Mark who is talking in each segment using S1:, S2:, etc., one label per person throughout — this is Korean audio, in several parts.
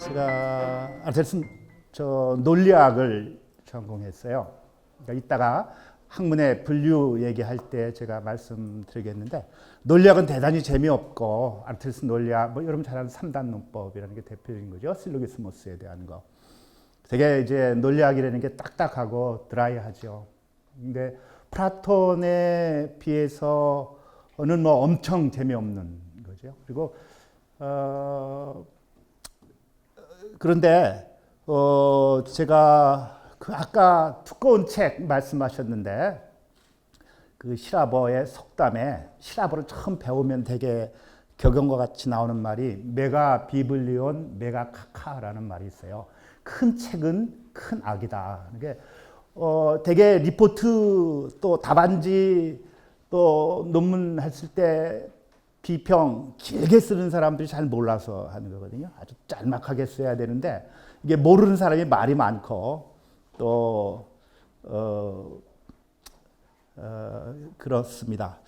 S1: 제가 아르테미스 논리학을 전공했어요. 그러니까 이따가 학문의 분류 얘기할 때 제가 말씀드리겠는데, 논리학은 대단히 재미없고 아르테미스 논리학, 뭐 여러분 잘 아는 3단 논법이라는 게 대표적인 거죠. 실로기스모스에 대한 거. 되게 이제 논리학이라는 게 딱딱하고 드라이하죠. 근데 플라톤에 비해서는 뭐 엄청 재미없는 거죠. 그리고 그런데 제가 그 아까 두꺼운 책 말씀하셨는데, 그 시라버의 속담에, 시라버를 처음 배우면 되게 격언과 같이 나오는 말이 메가 비블리온 메가 카카라는 말이 있어요. 큰 책은 큰 악이다. 이게 되게 리포트 또 답안지 또 논문 했을 때 비평 길게 쓰는 사람들이 잘 몰라서 하는 거거든요. 아주 짤막하게 써야 되는데 이게 모르는 사람이 말이 많고 또 그렇습니다.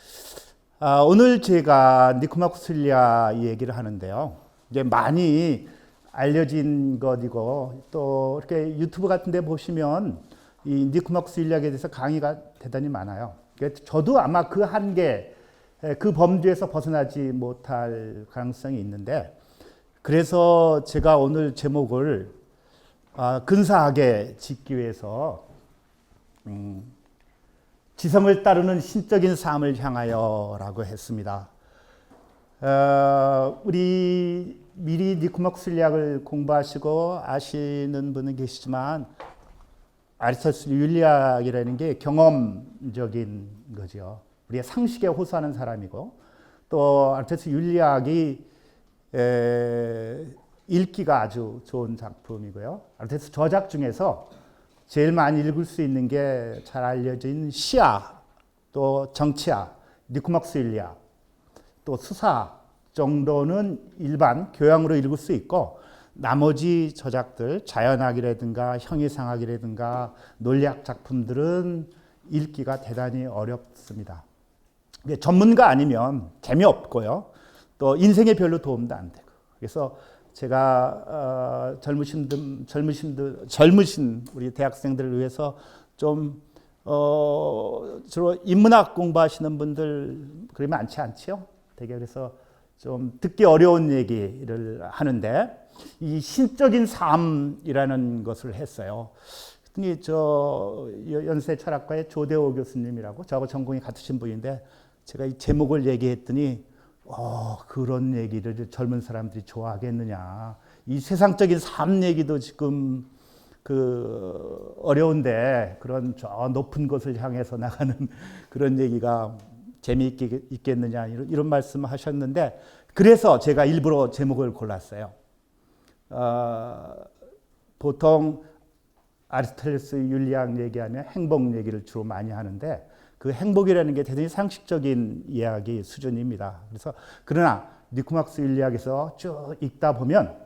S1: 오늘 제가 니코마코스 일리아 얘기를 하는데요. 이제 많이 알려진 것이고 또 이렇게 유튜브 같은 데 보시면 이 니코마코스 일리아에 대해서 강의가 대단히 많아요. 저도 아마 그 한계, 그 범주에서 벗어나지 못할 가능성이 있는데, 그래서 제가 오늘 제목을 근사하게 짓기 위해서 지성을 따르는 신적인 삶을 향하여라고 했습니다. 우리 미리 니코마코스 일리학을 공부하시고 아시는 분은 계시지만 아리스토텔레스 윤리학이라는 게 경험적인 거죠. 우리의 상식에 호소하는 사람이고, 또 아리스토텔레스 윤리학이 읽기가 아주 좋은 작품이고요. 아리스토텔레스 저작 중에서 제일 많이 읽을 수 있는 게 잘 알려진 시야, 또 정치학, 니코마코스 일리학, 또 수사 정도는 일반 교양으로 읽을 수 있고, 나머지 저작들, 자연학이라든가 형이상학이라든가 논리학 작품들은 읽기가 대단히 어렵습니다. 전문가 아니면 재미없고요. 또 인생에 별로 도움도 안 되고. 그래서 제가 젊으신 우리 대학생들을 위해서 좀 주로 인문학 공부하시는 분들 그리 많지 않지요? 되게 그래서 좀 듣기 어려운 얘기를 하는데, 이 신적인 삶이라는 것을 했어요. 그랬더니 연세 철학과의 조대호 교수님이라고 저하고 전공이 같으신 분인데, 제가 이 제목을 얘기했더니 그런 얘기를 젊은 사람들이 좋아하겠느냐. 이 세상적인 삶 얘기도 지금 어려운데 그런 저 높은 곳을 향해서 나가는 그런 얘기가 재미있겠느냐 이런 말씀을 하셨는데, 그래서 제가 일부러 제목을 골랐어요. 보통 아리스토텔레스 윤리학 얘기하면 행복 얘기를 주로 많이 하는데, 그 행복이라는 게 대단히 상식적인 이야기 수준입니다. 그러나 니코마코스 윤리학에서 쭉 읽다 보면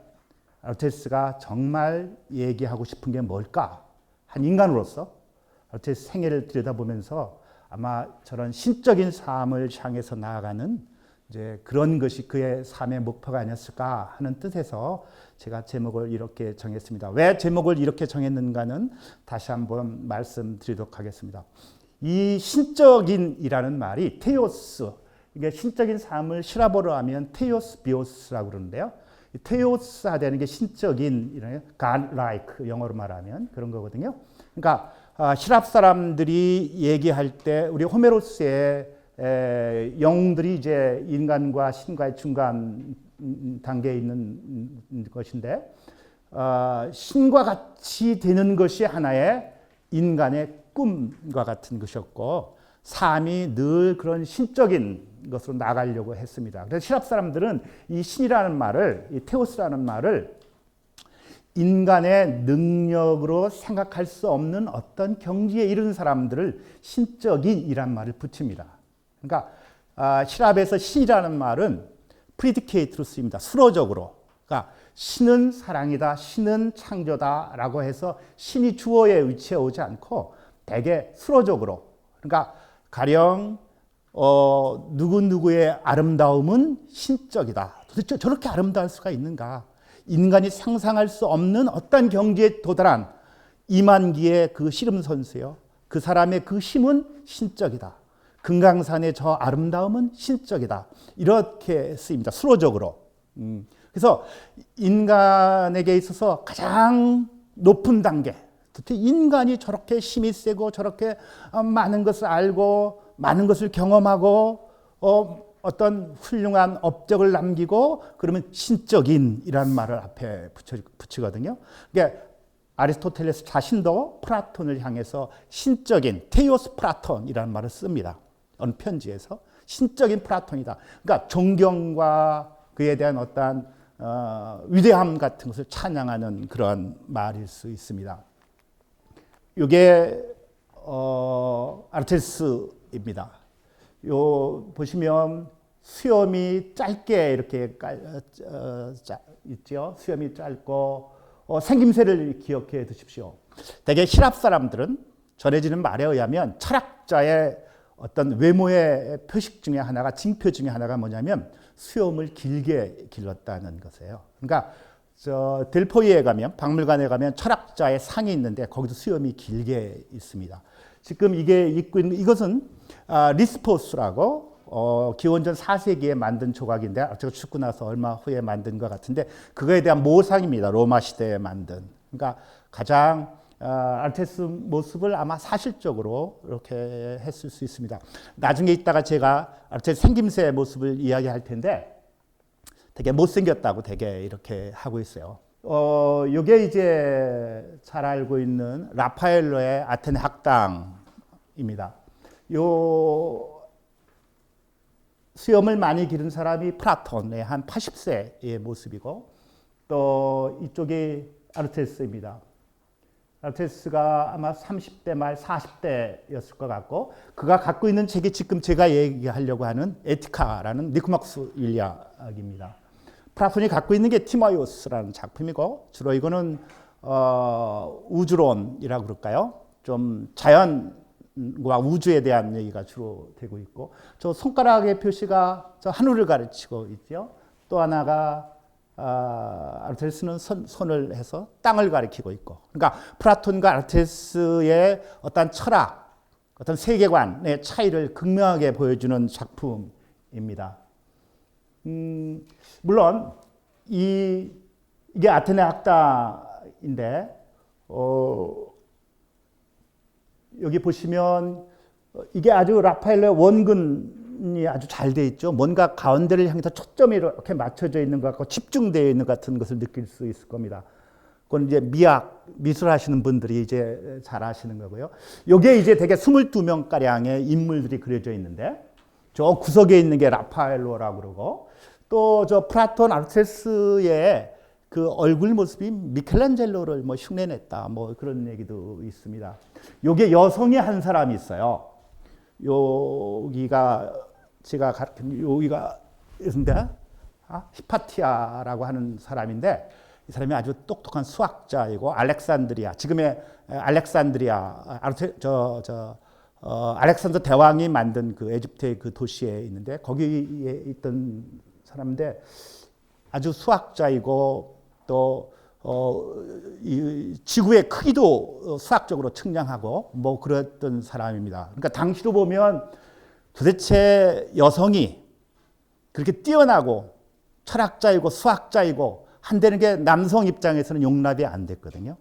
S1: 아리스토텔레스가 정말 얘기하고 싶은 게 뭘까? 한 인간으로서 아리스토텔레스 생애를 들여다보면서 아마 저런 신적인 삶을 향해서 나아가는 이제 그런 것이 그의 삶의 목표가 아니었을까 하는 뜻에서 제가 제목을 이렇게 정했습니다. 왜 제목을 이렇게 정했는가는 다시 한번 말씀드리도록 하겠습니다. 이 신적인이라는 말이 테오스, 이게 신적인 삶을 시라버로 하면 테오스 비오스라고 그러는데요. 테오스 하다는 게 신적인, God-like 영어로 말하면 그런 거거든요. 그러니까 시랍 사람들이 얘기할 때 우리 호메로스의 영웅들이 이제 인간과 신과의 중간 단계에 있는 것인데, 신과 같이 되는 것이 하나의 인간의 꿈과 같은 것이었고, 삶이 늘 그런 신적인 것으로 나가려고 했습니다. 그래서 시랍 사람들은 이 신이라는 말을, 이 테오스라는 말을 인간의 능력으로 생각할 수 없는 어떤 경지에 이른 사람들을 신적인이란 말을 붙입니다. 그러니까 시랍에서 신이라는 말은 프리디케이트로 쓰입니다. 수로적으로. 그러니까 신은 사랑이다, 신은 창조다라고 해서 신이 주어에 위치해 오지 않고 대개 수로적으로. 그러니까 가령 누구누구의 아름다움은 신적이다. 도대체 저렇게 아름다울 수가 있는가? 인간이 상상할 수 없는 어떤 경지에 도달한 이만기의 그 씨름 선수요. 그 사람의 그 힘은 신적이다. 금강산의 저 아름다움은 신적이다. 이렇게 쓰입니다. 수로적으로. 그래서 인간에게 있어서 가장 높은 단계, 특히 인간이 저렇게 힘이 세고 저렇게 많은 것을 알고 많은 것을 경험하고 어떤 훌륭한 업적을 남기고 그러면 신적인이라는 말을 앞에 붙이거든요. 그러니까 아리스토텔레스 자신도 플라톤을 향해서 신적인 테이오스 플라톤이라는 말을 씁니다. 어느 편지에서 신적인 플라톤이다. 그러니까 존경과 그에 대한 어떠한 위대함 같은 것을 찬양하는 그런 말일 수 있습니다. 이게 아르테스입니다. 요 보시면 수염이 짧게 이렇게 있죠. 수염이 짧고 생김새를 기억해 두십시오. 대개 힐랍 사람들은 전해지는 말에 의하면 철학자의 어떤 외모의 표식 중에 하나가 징표 중에 하나가 뭐냐면 수염을 길게 길렀다는 것이에요. 그러니까 델포이에 가면 박물관에 가면 철학자의 상이 있는데 거기도 수염이 길게 있습니다. 지금 이게 입고 있는 이것은 리스포스라고 기원전 4세기에 만든 조각인데 제가 죽고 나서 얼마 후에 만든 것 같은데 그거에 대한 모상입니다. 로마 시대에 만든. 그러니까 가장 아르테스 모습을 아마 사실적으로 이렇게 했을 수 있습니다. 나중에 이따가 제가 아르테스 생김새 모습을 이야기할 텐데 되게 못생겼다고 되게 이렇게 하고 있어요. 요게 이제 잘 알고 있는 라파엘로의 아테네 학당입니다. 요 수염을 많이 기른 사람이 플라톤의 한 80세의 모습이고 또 이쪽이 아르테스입니다. 아르테스가 아마 30대 말 40대였을 것 같고 그가 갖고 있는 책이 지금 제가 얘기하려고 하는 에티카라는 니코마코스 일리학입니다. 플라톤이 갖고 있는 게 티마이오스라는 작품이고 주로 이거는 우주론이라고 그럴까요? 좀 자연과 우주에 대한 얘기가 주로 되고 있고 저 손가락의 표시가 저 하늘을 가르치고 있죠. 또 하나가 아르테스는 손을 해서 땅을 가리키고 있고 그러니까 플라톤과 아르테스의 어떤 철학, 어떤 세계관의 차이를 극명하게 보여주는 작품입니다. 물론 이게 아테네 학당인데 여기 보시면 이게 아주 라파엘로의 원근이 아주 잘 돼 있죠. 뭔가 가운데를 향해서 초점이 이렇게 맞춰져 있는 것 같고 집중되어 있는 것 같은 것을 느낄 수 있을 겁니다. 그건 이제 미술 하시는 분들이 이제 잘 아시는 거고요. 여기에 이제 되게 22명 가량의 인물들이 그려져 있는데 저 구석에 있는 게 라파엘로라고 그러고 또 저 플라톤 아르테스의 그 얼굴 모습이 미켈란젤로를 뭐 흉내냈다 뭐 그런 얘기도 있습니다. 요게 여성이 한 사람이 있어요. 여기가 제가 가르친 여기가 있는데 히파티아라고 하는 사람인데 이 사람이 아주 똑똑한 수학자이고 알렉산드리아 지금의 알렉산드리아 알렉산더 대왕이 만든 그 에집트의 그 도시에 있는데 거기에 있던 사람인데 아주 수학자이고 또 이 지구의 크기도 수학적으로 측량하고 뭐 그랬던 사람입니다. 그러니까 당시로 보면 도대체 여성이 그렇게 뛰어나고 철학자이고 수학자이고 한다는 게 남성 입장에서는 용납이 안 됐거든요.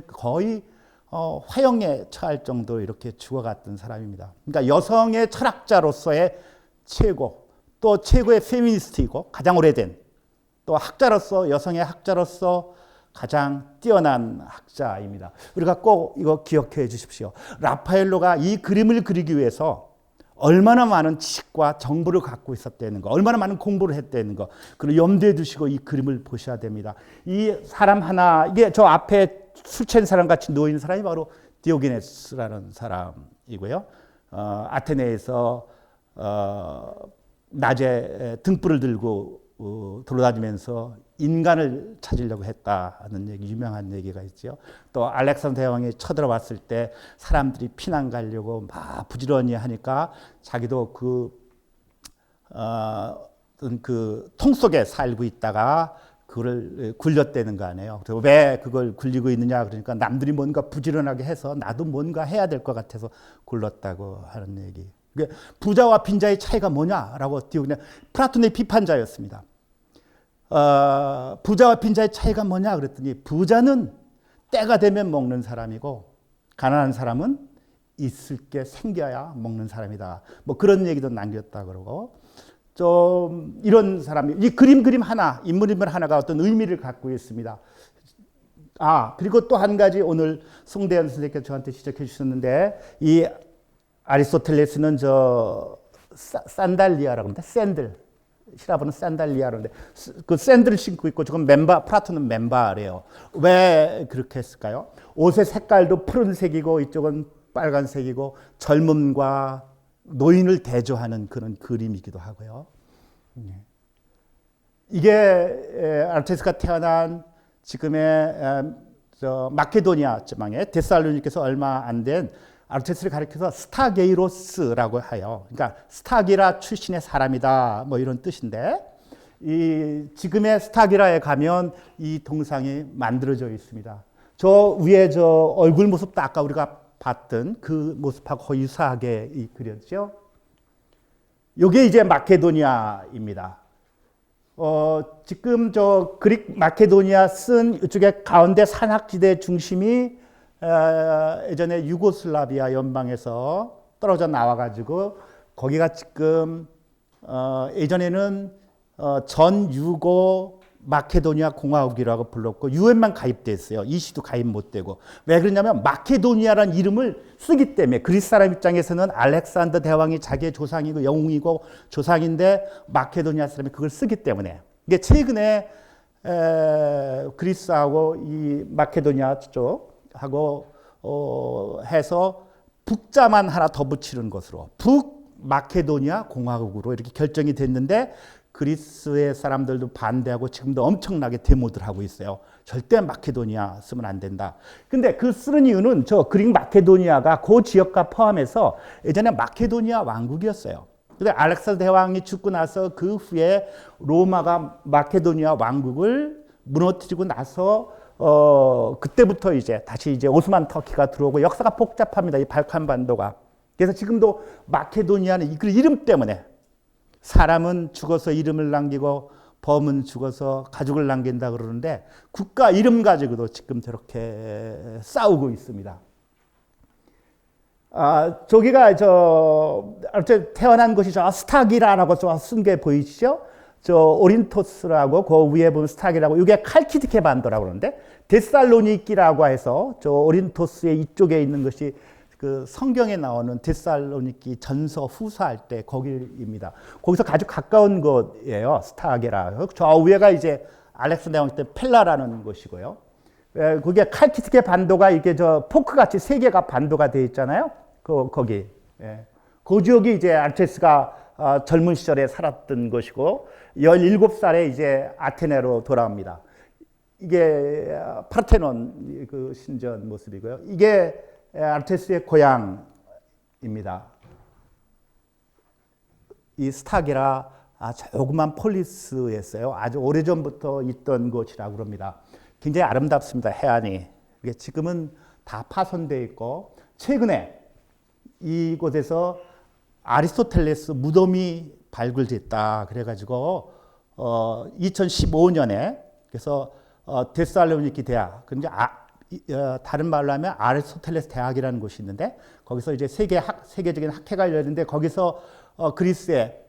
S1: 거의 화형에 처할 정도로 이렇게 죽어갔던 사람입니다. 그러니까 여성의 철학자로서의 최고, 또 최고의 페미니스트이고 가장 오래된 또 학자로서 여성의 학자로서 가장 뛰어난 학자입니다. 우리가 꼭 이거 기억해 주십시오. 라파엘로가 이 그림을 그리기 위해서 얼마나 많은 지식과 정보를 갖고 있었다는 거, 얼마나 많은 공부를 했다는 거, 그걸 염두에 두시고 이 그림을 보셔야 됩니다. 이 사람 하나, 이게 저 앞에 술 취한 사람 같이 누워 있는 사람이 바로 디오게네스라는 사람이고요. 아테네에서 낮에 등불을 들고 돌아다니면서 인간을 찾으려고 했다는 얘기, 유명한 얘기가 있죠. 또 알렉산더 대왕이 쳐들어왔을 때 사람들이 피난 가려고 막 부지런히 하니까 자기도 그 통 속에 살고 있다가 그걸 굴렸다는 거 아니에요. 그래서 왜 그걸 굴리고 있느냐 그러니까 남들이 뭔가 부지런하게 해서 나도 뭔가 해야 될 것 같아서 굴렀다고 하는 얘기. 부자와 빈자의 차이가 뭐냐라고 띄우냐. 플라톤의 비판자였습니다. 부자와 빈자의 차이가 뭐냐 그랬더니 부자는 때가 되면 먹는 사람이고 가난한 사람은 있을 게 생겨야 먹는 사람이다. 뭐 그런 얘기도 남겼다 그러고 좀 이런 사람이 이 그림 하나 인물 하나가 어떤 의미를 갖고 있습니다. 그리고 또 한 가지 오늘 송대현 선생님께서 저한테 지적해 주셨는데 이 아리스토텔레스는 저 산달리아라고 하는데 샌들 히라보는 산달리아라는데 그 샌들을 신고 있고 지금 플라톤은 맨발이에요. 왜 그렇게 했을까요? 옷의 색깔도 푸른색이고 이쪽은 빨간색이고 젊음과 노인을 대조하는 그런 그림이기도 하고요. 이게 아르테스가 태어난 지금의 마케도니아 지방의 데살로니케에서 얼마 안 된 아르테스를 가리켜서 스타게이로스라고 해요. 그러니까 스타기라 출신의 사람이다 뭐 이런 뜻인데 이 지금의 스타기라에 가면 이 동상이 만들어져 있습니다. 저 위에 저 얼굴 모습도 아까 우리가 봤던 그 모습하고 거의 유사하게 그렸죠. 이게 이제 마케도니아입니다. 지금 저 그릭 마케도니아 쓴 이쪽에 가운데 산악지대 중심이 예전에 유고슬라비아 연방에서 떨어져 나와가지고 거기가 지금 예전에는 전 유고 마케도니아 공화국이라고 불렀고 유엔만 가입됐어요. 이시도 가입 못 되고. 왜 그러냐면 마케도니아라는 이름을 쓰기 때문에 그리스 사람 입장에서는 알렉산더 대왕이 자기의 조상이고 영웅이고 조상인데 마케도니아 사람이 그걸 쓰기 때문에 이게 최근에 그리스하고 이 마케도니아 쪽하고 해서 북자만 하나 더 붙이는 것으로 북마케도니아 공화국으로 이렇게 결정이 됐는데 그리스의 사람들도 반대하고 지금도 엄청나게 데모들 하고 있어요. 절대 마케도니아 쓰면 안 된다. 근데 그 쓰는 이유는 저 그릭 마케도니아가 그 지역과 포함해서 예전에 마케도니아 왕국이었어요. 근데 알렉산더 대왕이 죽고 나서 그 후에 로마가 마케도니아 왕국을 무너뜨리고 나서 그때부터 이제 다시 이제 오스만 터키가 들어오고 역사가 복잡합니다. 이 발칸 반도가. 그래서 지금도 마케도니아는 그 이름 때문에 사람은 죽어서 이름을 남기고 범은 죽어서 가족을 남긴다 그러는데 국가 이름 가지고도 지금 저렇게 싸우고 있습니다. 저기가 태어난 곳이 저 스타기라라고 쓴 게 보이시죠? 저 오린토스라고 그 위에 보면 스타기라고 이게 칼키디케 반도라고 그러는데 데살로니키라고 해서 저 오린토스의 이쪽에 있는 것이 그 성경에 나오는 데살로니키 전서 후서할 때 거기입니다. 거기서 아주 가까운 곳이에요. 스타게라. 저 위에가 이제 알렉산더 왕 때 펠라라는 곳이고요. 그게 칼키스케 반도가 이게 저 포크 같이 세 개가 반도가 되어 있잖아요. 거기. 그 지역이 이제 아르테스가 젊은 시절에 살았던 곳이고 17살에 이제 아테네로 돌아옵니다. 이게 파르테논 그 신전 모습이고요. 이게 아르테스의 고향입니다. 이 스타게라 조그만 폴리스였어요. 아주 오래전부터 있던 곳이라고 그럽니다. 굉장히 아름답습니다. 해안이. 지금은 다 파손되어 있고 최근에 이곳에서 아리스토텔레스 무덤이 발굴됐다. 그래가지고 2015년에 그래서 데살로니키 대학 근데 다른 말로 하면 아리스토텔레스 대학이라는 곳이 있는데 거기서 이제 세계적인 학회가 열렸는데 거기서 그리스의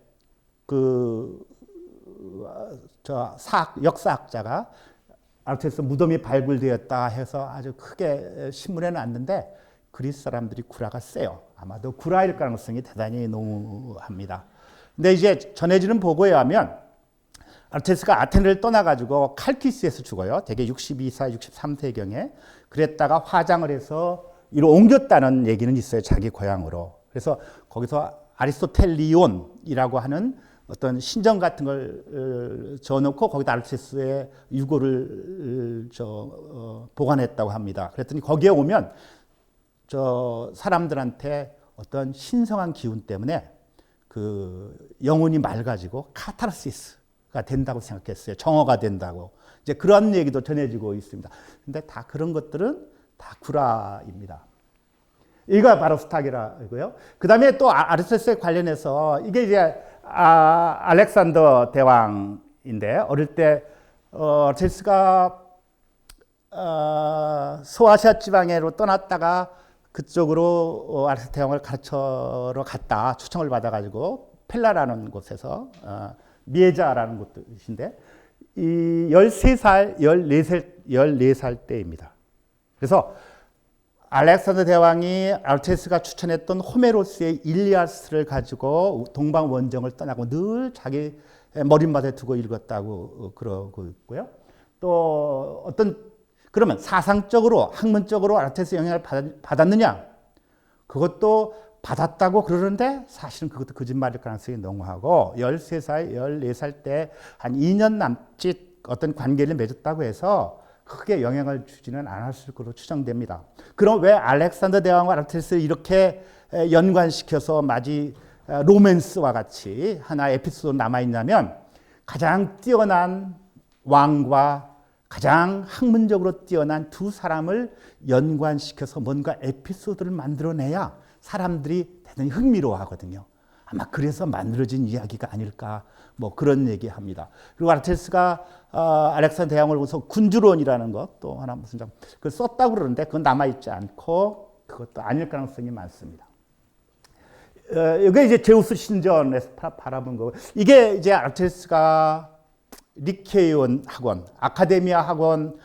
S1: 역사학자가 아르테스 무덤이 발굴되었다 해서 아주 크게 신문에 났는데 그리스 사람들이 구라가 세요. 아마도 구라일 가능성이 대단히 농후합니다. 근데 이제 전해지는 보고에 의하면 아르테스가 아테네를 떠나가지고 칼키스에서 죽어요. 대개 62세, 63세경에. 그랬다가 화장을 해서 이로 옮겼다는 얘기는 있어요. 자기 고향으로. 그래서 거기서 아리스토텔리온이라고 하는 어떤 신전 같은 걸 적어놓고 거기다 아르테스의 유고를 보관했다고 합니다. 그랬더니 거기에 오면 저 사람들한테 어떤 신성한 기운 때문에 그 영혼이 맑아지고 카타르시스 된다고 생각했어요. 정어가 된다고. 이제 그런 얘기도 전해지고 있습니다. 근데 다 그런 것들은 다 구라입니다. 이거 바로 스탁이라고요. 그 다음에 또 아르테스에 관련해서 이게 이제 알렉산더 대왕인데 어릴 때 아르테스가 소아시아 지방으로 떠났다가 그쪽으로 알렉산더 대왕을 가르쳐러 갔다 초청을 받아가지고 펠라라는 곳에서 미에자라는 곳인데 이 13살, 14살 때입니다. 그래서 알렉산더 대왕이 아르테스가 추천했던 호메로스의 일리아스를 가지고 동방 원정을 떠나고 늘 자기 머릿맛에 두고 읽었다고 그러고 있고요. 또 그러면 사상적으로 학문적으로 아르테스 영향을 받았느냐? 그것도 받았다고 그러는데 사실은 그것도 거짓말일 가능성이 농후하고 13살, 14살 때 한 2년 남짓 어떤 관계를 맺었다고 해서 크게 영향을 주지는 않았을 것으로 추정됩니다. 그럼 왜 알렉산더 대왕과 아르테스를 이렇게 연관시켜서 마치 로맨스와 같이 하나의 에피소드 남아있냐면 가장 뛰어난 왕과 가장 학문적으로 뛰어난 두 사람을 연관시켜서 뭔가 에피소드를 만들어내야 사람들이 대단히 흥미로워하거든요. 아마 그래서 만들어진 이야기가 아닐까 뭐 그런 얘기합니다. 그리고 아르테스가 알렉산더 대왕을 보면서 군주론이라는 것 또 하나 무슨 그걸 썼다고 그러는데 그건 남아있지 않고 그것도 아닐 가능성이 많습니다. 이게 이제 제우스 신전에서 바라본 거고 이게 이제 아르테스가 리케이온 학원, 아카데미아 학원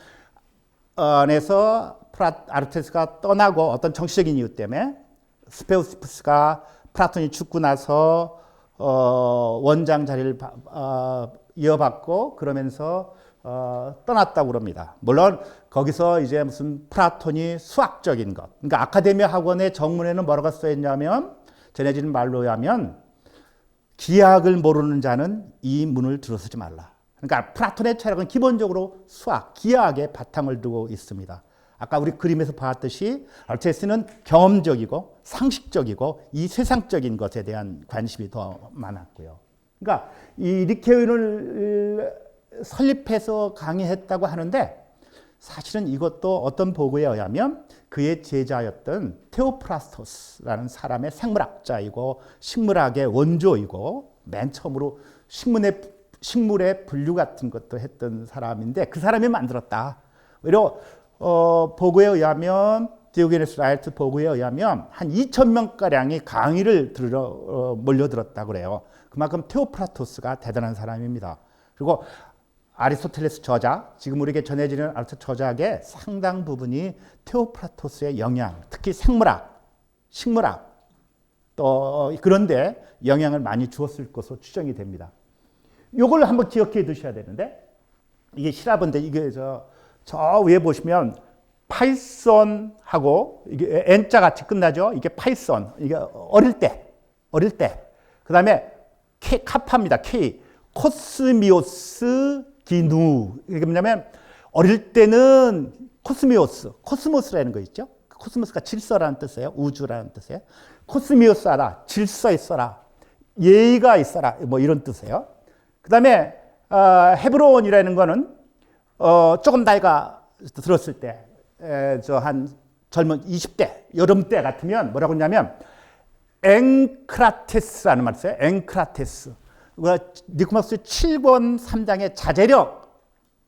S1: 안에서 아르테스가 떠나고 어떤 정치적인 이유 때문에 스페우시푸스가 플라톤이 죽고 나서 원장 자리를 이어받고 그러면서 떠났다고 그럽니다. 물론 거기서 이제 무슨 플라톤이 수학적인 것, 그러니까 아카데미아 학원의 정문에는 뭐라고 써 있냐면 전해지는 말로 하면 기하학을 모르는 자는 이 문을 들어서지 말라. 그러니까 플라톤의 철학은 기본적으로 수학, 기하학에 바탕을 두고 있습니다. 아까 우리 그림에서 봤듯이 아르테스는 경험적이고 상식적이고 이 세상적인 것에 대한 관심이 더 많았고요. 그러니까 이 리케온을 설립해서 강의했다고 하는데 사실은 이것도 어떤 보고에 의하면 그의 제자였던 테오프라스토스라는 사람의 생물학자이고 식물학의 원조이고 맨 처음으로 식물의 분류 같은 것도 했던 사람인데 그 사람이 만들었다. 오히려 보고에 의하면 디오게네스 라이트 보고에 의하면 한 2,000명가량이 강의를 들으러 몰려들었다고 그래요. 그만큼 테오프라토스가 대단한 사람입니다. 그리고 아리스토텔레스 저작, 지금 우리에게 전해지는 아리스토텔레스 저작의 상당 부분이 테오프라토스의 영향, 특히 생물학, 식물학 또 그런데 영향을 많이 주었을 것으로 추정이 됩니다. 이걸 한번 기억해 두셔야 되는데 이게 시라본데 이게 저 위에 보시면 파이썬하고 이게 N자 같이 끝나죠. 이게 파이썬. 이게 어릴 때. 그다음에 카파입니다. K. 코스미오스 기누. 이게 뭐냐면 어릴 때는 코스모스라는 거 있죠. 코스모스가 질서라는 뜻이에요. 우주라는 뜻이에요. 코스미오스 알아. 질서 있어라. 예의가 있어라. 뭐 이런 뜻이에요. 그다음에 헤브론이라는 거는 조금 나이가 들었을 때, 한 젊은 20대, 여름 때 같으면 뭐라고 하냐면, 엥크라테스라는 말 있어요. 엥크라테스. 니코마스 7권 3장의 자제력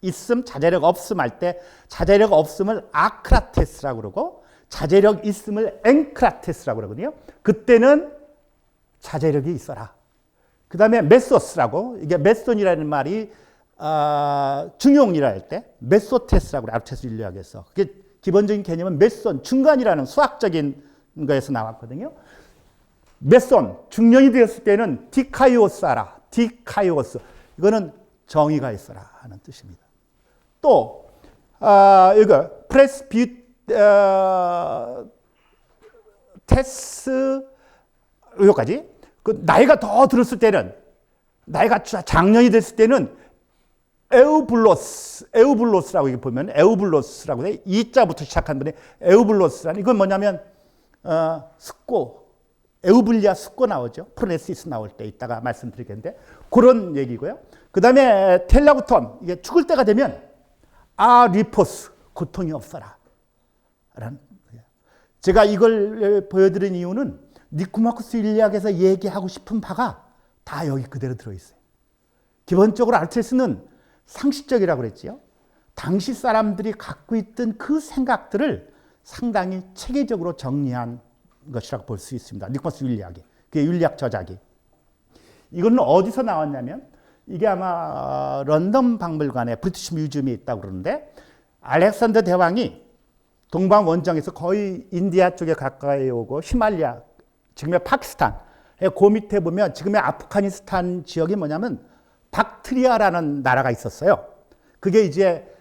S1: 있음, 자제력 없음 할 때, 자제력 없음을 아크라테스라고 그러고, 자제력 있음을 엥크라테스라고 그러거든요. 그때는 자제력이 있어라. 그 다음에 메소스라고, 이게 메손이라는 말이 중용이라 할 때 메소테스라고 그래. 아르테스 인류학에서. 그게 기본적인 개념은 메손, 중간이라는 수학적인 거에서 나왔거든요. 메손, 중년이 되었을 때는 디카이오스 하라. 디카이오스. 이거는 정의가 있어라 하는 뜻입니다. 또 이거 테스 여기까지. 그 나이가 더 들었을 때는 나이가 장년이 됐을 때는 에우블로스라고 이게 보면 에우블로스라고 돼. 이자부터 시작한 분이 에우블로스라는 이건 뭐냐면 숙고 에우블리아 숙고 나오죠. 프로네시스 나올 때 이따가 말씀드리겠는데 그런 얘기고요. 그 다음에 텔라구톤, 이게 죽을 때가 되면 리포스, 고통이 없어라. 라는 거예요. 제가 이걸 보여드린 이유는 니코마코스 윤리학에서 얘기하고 싶은 바가 다 여기 그대로 들어있어요. 기본적으로 아르테미스는 상식적이라고 그랬지요. 당시 사람들이 갖고 있던 그 생각들을 상당히 체계적으로 정리한 것이라고 볼 수 있습니다. 니코마코스 윤리학이. 그게 윤리학 저작이. 이거는 어디서 나왔냐면 이게 아마 런던 박물관에 브리티시 뮤지엄에 있다고 그러는데 알렉산더 대왕이 동방 원정에서 거의 인디아 쪽에 가까이 오고 히말리아, 지금의 파키스탄, 그 밑에 보면 지금의 아프가니스탄 지역이 뭐냐면 박트리아라는 나라가 있었어요. 그게 이제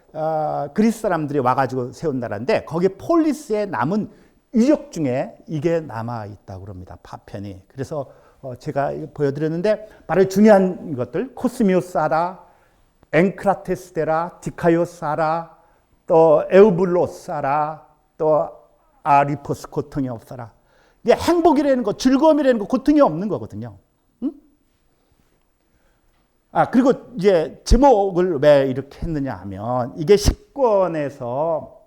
S1: 그리스 사람들이 와가지고 세운 나라인데 거기 폴리스에 남은 유적 중에 이게 남아 있다고 그럽니다. 파편이. 그래서 제가 보여드렸는데 바로 중요한 것들 코스미오사라, 엔크라테스데라, 디카요사라, 또 에우블로사라, 또 아리포스 고통이 없어라. 이게 행복이라는 거, 즐거움이라는 거, 고통이 없는 거거든요. 응? 그리고 이제 제목을 왜 이렇게 했느냐 하면 이게 10권에서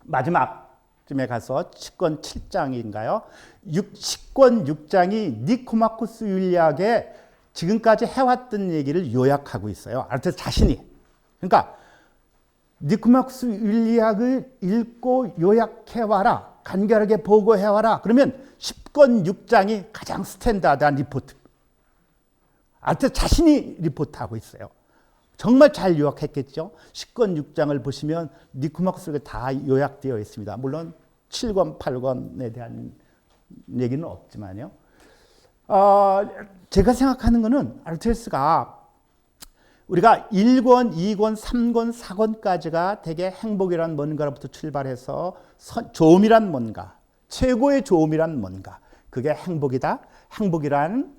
S1: 마지막쯤에 가서 10권 7장인가요? 10권 6장이 니코마코스 윤리학에 지금까지 해왔던 얘기를 요약하고 있어요. 아르테미스 자신이. 그러니까 니코마코스 윤리학을 읽고 요약해와라. 간결하게 보고해와라. 그러면 10권 6장이 가장 스탠다드한 리포트. 아르테미스 자신이 리포트하고 있어요. 정말 잘 요약했겠죠. 10권 6장을 보시면 니코마코스가 다 요약되어 있습니다. 물론 7권 8권에 대한 얘기는 없지만요. 제가 생각하는 것은 아르테미스가 우리가 1권, 2권, 3권, 4권까지가 되게 행복이란 뭔가로부터 출발해서 좋음이란 뭔가, 최고의 좋음이란 뭔가, 그게 행복이다. 행복이란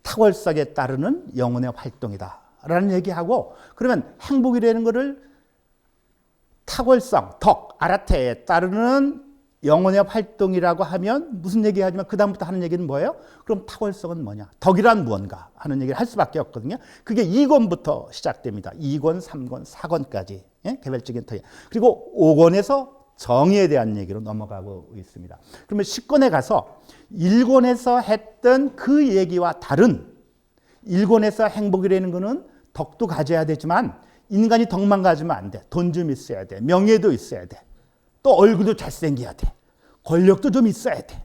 S1: 탁월성에 따르는 영혼의 활동이다. 라는 얘기하고 그러면 행복이라는 것을 탁월성, 덕, 아라테에 따르는 영혼의 활동이라고 하면 무슨 얘기하지만 그 다음부터 하는 얘기는 뭐예요? 그럼 탁월성은 뭐냐? 덕이란 무언가 하는 얘기를 할 수밖에 없거든요. 그게 2권부터 시작됩니다. 2권, 3권, 4권까지 개별적인 덕. 그리고 5권에서 정의에 대한 얘기로 넘어가고 있습니다. 그러면 10권에 가서 1권에서 했던 그 얘기와 다른 1권에서 행복이라는 것은 덕도 가져야 되지만 인간이 덕만 가지면 안 돼. 돈 좀 있어야 돼. 명예도 있어야 돼. 또 얼굴도 잘생겨야 돼. 권력도 좀 있어야 돼.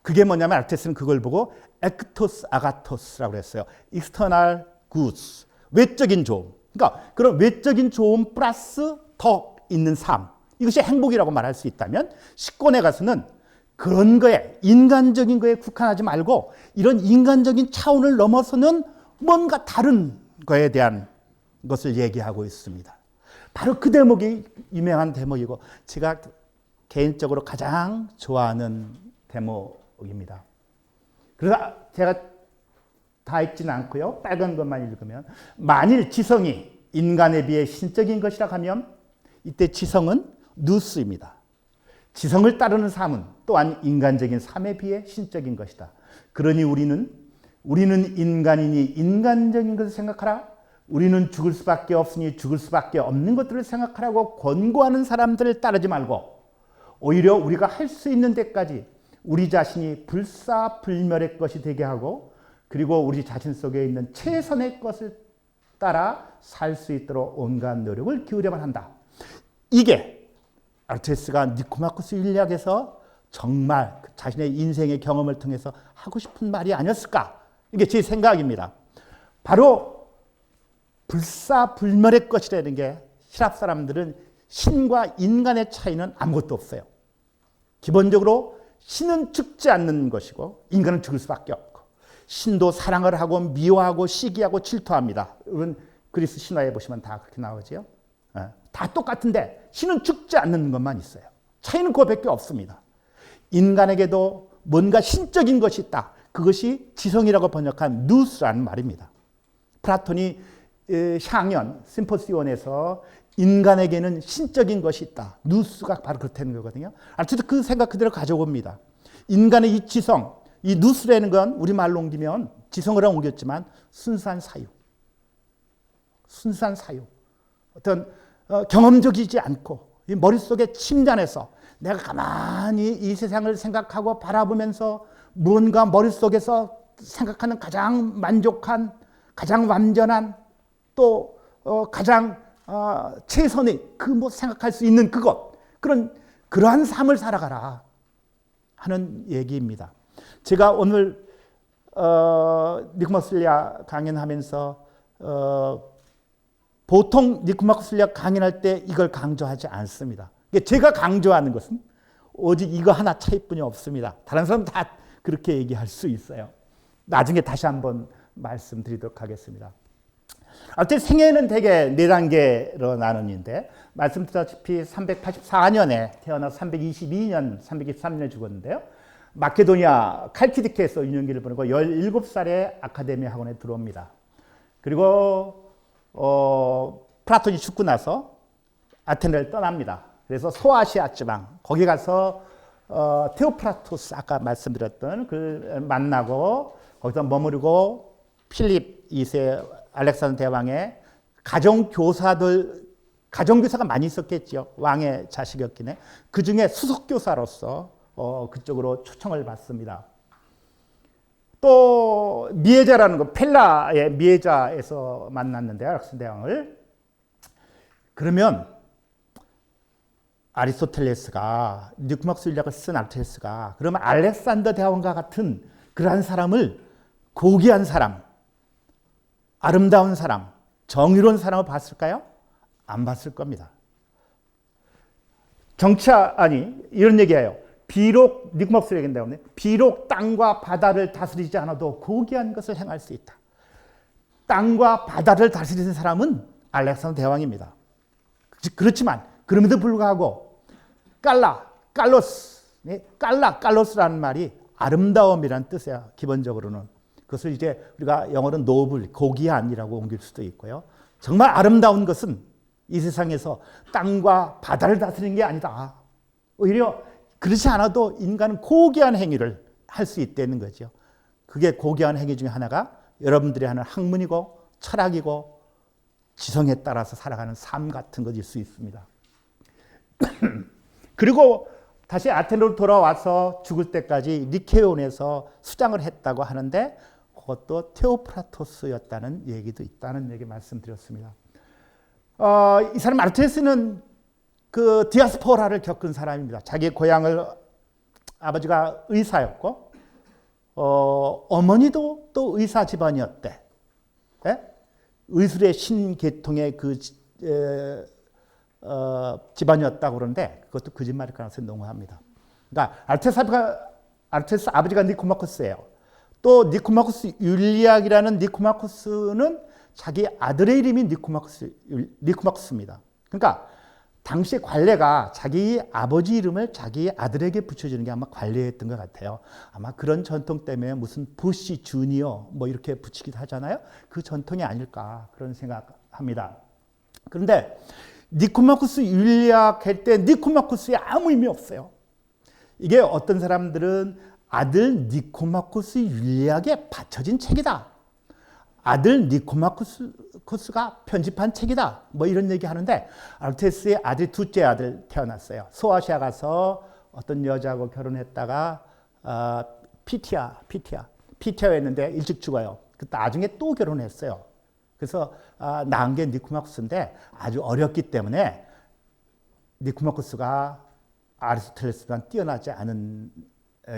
S1: 그게 뭐냐면 아르테미스는 그걸 보고 에크토스 아가토스라고 했어요. external goods. 외적인 좋음. 그러니까 그런 외적인 좋음 플러스 더 있는 삶. 이것이 행복이라고 말할 수 있다면 10권에 가서는 그런 거에 인간적인 거에 국한하지 말고 이런 인간적인 차원을 넘어서는 뭔가 다른 거에 대한 것을 얘기하고 있습니다. 바로 그 대목이 유명한 대목이고 제가 개인적으로 가장 좋아하는 대목입니다. 그래서 제가 다 읽지는 않고요. 빨간 것만 읽으면 만일 지성이 인간에 비해 신적인 것이라 하면 이때 지성은 누스입니다. 지성을 따르는 삶은 또한 인간적인 삶에 비해 신적인 것이다. 그러니 우리는 인간이니 인간적인 것을 생각하라. 우리는 죽을 수밖에 없으니 죽을 수밖에 없는 것들을 생각하라고 권고하는 사람들을 따르지 말고 오히려 우리가 할 수 있는 데까지 우리 자신이 불사불멸의 것이 되게 하고 그리고 우리 자신 속에 있는 최선의 것을 따라 살 수 있도록 온갖 노력을 기울여만 한다. 이게 아르테미스가 니코마코스 윤리학에서 정말 자신의 인생의 경험을 통해서 하고 싶은 말이 아니었을까? 이게 제 생각입니다. 바로 불사불멸의 것이라는 게 히랍 사람들은 신과 인간의 차이는 아무것도 없어요. 기본적으로 신은 죽지 않는 것이고 인간은 죽을 수밖에 없고 신도 사랑을 하고 미워하고 시기하고 질투합니다. 여러분 그리스 신화에 보시면 다 그렇게 나오죠. 다 똑같은데 신은 죽지 않는 것만 있어요. 차이는 그거밖에 없습니다. 인간에게도 뭔가 신적인 것이 있다. 그것이 지성이라고 번역한 누스라는 말입니다. 플라톤이 향연, 심포시온에서 인간에게는 신적인 것이 있다. 누스가 바로 그렇다는 거거든요. 아르테미스 그 생각 그대로 가져옵니다. 인간의 이 지성, 이 누스라는 건 우리말로 옮기면 지성이라고 옮겼지만 순수한 사유, 순수한 사유, 어떤 경험적이지 않고 이 머릿속에 침잠해서 내가 가만히 이 세상을 생각하고 바라보면서 무언가 머릿속에서 생각하는 가장 만족한, 가장 완전한, 또 가장 최선의 생각할 수 있는 그러한 삶을 살아가라 하는 얘기입니다. 제가 오늘 니코마코스일리아 강연하면서 보통 니코마코스일리아 강연할 때 이걸 강조하지 않습니다. 제가 강조하는 것은 오직 이거 하나 차이뿐이 없습니다. 다른 사람 다 그렇게 얘기할 수 있어요. 나중에 다시 한번 말씀드리도록 하겠습니다. 아무튼 생애는 대개 4단계로 나누는데 말씀드렸다시피 384년에 태어나 322년, 323년에 죽었는데요. 마케도니아 칼키디케에서 유년기를 보내고 17살에 아카데미 학원에 들어옵니다. 그리고 플라톤이 죽고 나서 아테네를 떠납니다. 그래서 소아시아 지방 거기 가서 테오프라토스 아까 말씀드렸던 그 만나고 거기서 머무르고 필립 2세 알렉산더 대왕의 가정교사가 많이 있었겠죠. 왕의 자식이었긴 해. 그 중에 수석교사로서 그쪽으로 초청을 받습니다. 또 미에자라는 거 펠라의 미에자에서 만났는데 알렉산더 대왕을. 그러면 아리스토텔레스가 니코마코스일리아를 쓴 아리스토텔레스가 그러면 알렉산더 대왕과 같은 그러한 사람을 고귀한 사람, 아름다운 사람, 정의로운 사람을 봤을까요? 안 봤을 겁니다. 이런 얘기예요. 비록 니코마코스를 얘기한다는데 비록 땅과 바다를 다스리지 않아도 고귀한 것을 행할 수 있다. 땅과 바다를 다스리는 사람은 알렉산더 대왕입니다. 그렇지만 그럼에도 불구하고 깔로스라는 말이 아름다움이라는 뜻이에요. 기본적으로는. 그것을 이제 우리가 영어로는 노블, 고귀한이라고 옮길 수도 있고요. 정말 아름다운 것은 이 세상에서 땅과 바다를 다스리는 게 아니다. 오히려 그렇지 않아도 인간은 고귀한 행위를 할 수 있다는 거죠. 그게 고귀한 행위 중에 하나가 여러분들이 하는 학문이고 철학이고 지성에 따라서 살아가는 삶 같은 것일 수 있습니다. 그리고 다시 아테네로 돌아와서 죽을 때까지 니케온에서 수장을 했다고 하는데 그것도 테오프라토스였다는 얘기도 있다는 얘기 말씀드렸습니다. 이 사람 아르테스는 그 디아스포라를 겪은 사람입니다. 자기 고향을 아버지가 의사였고 어머니도 또 의사 집안이었대. 의술의 신계통의 집안이었다고 그러는데 그것도 거짓말일 가능성이 농후합니다. 그러니까 아르테스 아버지가 니코마코스예요. 또 니코마코스 율리악이라는 니코마코스는 자기 아들의 이름이 니코마코스입니다. 그러니까 당시 관례가 자기 아버지 이름을 자기 아들에게 붙여주는 게 아마 관례였던 것 같아요. 아마 그런 전통 때문에 무슨 부시 주니어 이렇게 붙이기도 하잖아요. 그 전통이 아닐까 그런 생각합니다. 그런데 니코마코스 율리악 할 때 니코마코스에 아무 의미 없어요. 이게 어떤 사람들은 아들 니코마코스 율리악에 바쳐진 책이다. 아들 니코마코스가 편집한 책이다. 이런 얘기 하는데 아르테스의 아들 둘째 아들 태어났어요. 소아시아 가서 어떤 여자하고 결혼했다가 피티아였는데 일찍 죽어요. 나중에 또 결혼했어요. 그래서 낳은 게 니코마코스인데 아주 어렸기 때문에 니코마코스가 아리스토텔레스보다 뛰어나지 않은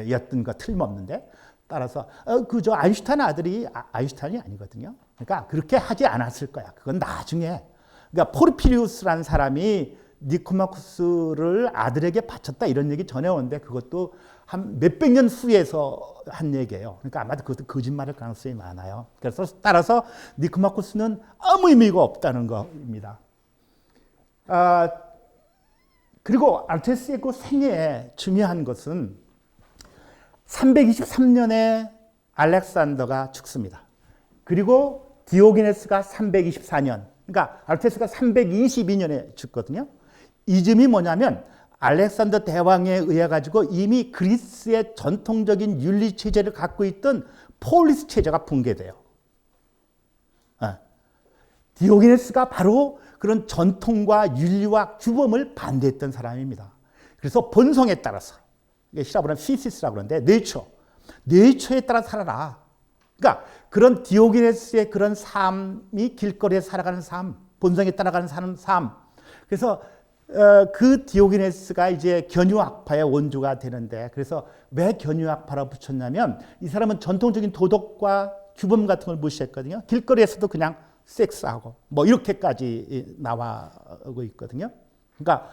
S1: 였던 거 틀림없는데 따라서 그저 아인슈타인 아들이 아인슈타인이 아니거든요. 그러니까 그렇게 하지 않았을 거야. 그건 나중에. 그러니까 포르피리우스라는 사람이 니코마코스를 아들에게 바쳤다 이런 얘기 전해오는데 그것도 한 몇백 년 후에서 한 얘기예요. 그러니까 아마도 그것도 거짓말일 가능성이 많아요. 그래서 따라서 니코마코스는 아무 의미가 없다는 겁니다. 그리고 아르테스의 그 생애에 중요한 것은 323년에 알렉산더가 죽습니다. 그리고 디오게네스가 324년, 그러니까 아르테스가 322년에 죽거든요. 이 점이 뭐냐면 알렉산더 대왕에 의해 가지고 이미 그리스의 전통적인 윤리 체제를 갖고 있던 폴리스 체제가 붕괴돼요. 디오게네스가 바로 그런 전통과 윤리와 규범을 반대했던 사람입니다. 그래서 본성에 따라서, 이게希腊어는 피시스라고 그러는데 내처에 따라 살아라. 그러니까 그런 디오게네스의 그런 삶이 길거리에 살아가는 삶, 본성에 따라가는 사는 삶. 그래서 그 디오게네스가 이제 견유학파의 원조가 되는데, 그래서 왜 견유학파라고 붙였냐면 이 사람은 전통적인 도덕과 규범 같은 걸 무시했거든요. 길거리에서도 그냥 섹스하고 뭐 이렇게까지 나와오고 있거든요. 그러니까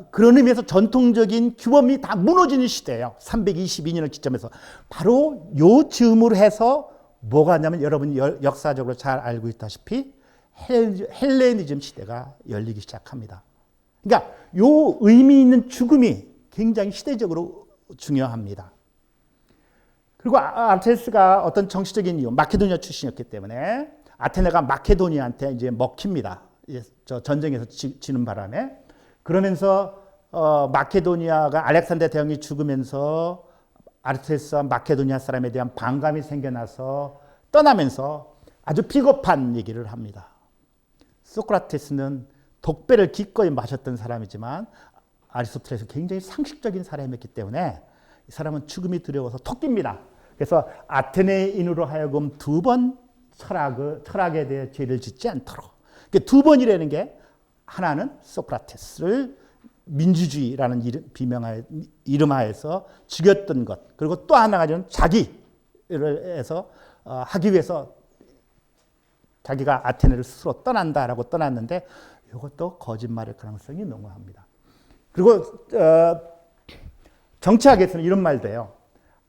S1: 그런 의미에서 전통적인 규범이 다 무너지는 시대예요. 322년을 기점해서 바로 요 즈음으로 해서 뭐가 있냐면 여러분이 역사적으로 잘 알고 있다시피 헬레니즘 시대가 열리기 시작합니다. 그러니까 요 의미 있는 죽음이 굉장히 시대적으로 중요합니다. 그리고 아르테스가 어떤 정치적인 이유, 마케도니아 출신이었기 때문에 아테네가 마케도니아한테 이제 먹힙니다. 저 전쟁에서 지는 바람에. 그러면서 마케도니아가 알렉산더 대왕이 죽으면서 아르테스와 마케도니아 사람에 대한 반감이 생겨나서 떠나면서 아주 비겁한 얘기를 합니다. 소크라테스는 독배를 기꺼이 마셨던 사람이지만 아리스토텔레스는 굉장히 상식적인 사람이었기 때문에 이 사람은 죽음이 두려워서 토끼입니다. 그래서 아테네인으로 하여금 2번 철학에 대해 죄를 짓지 않도록. 2번이라는 게 하나는 소크라테스를 민주주의라는 이름하에서 죽였던 것. 그리고 또 하나가 자기를 해서 하기 위해서 자기가 아테네를 스스로 떠난다라고 떠났는데 이것도 거짓말일 가능성이 농후합니다. 그리고 정치학에서는 이런 말도 해요.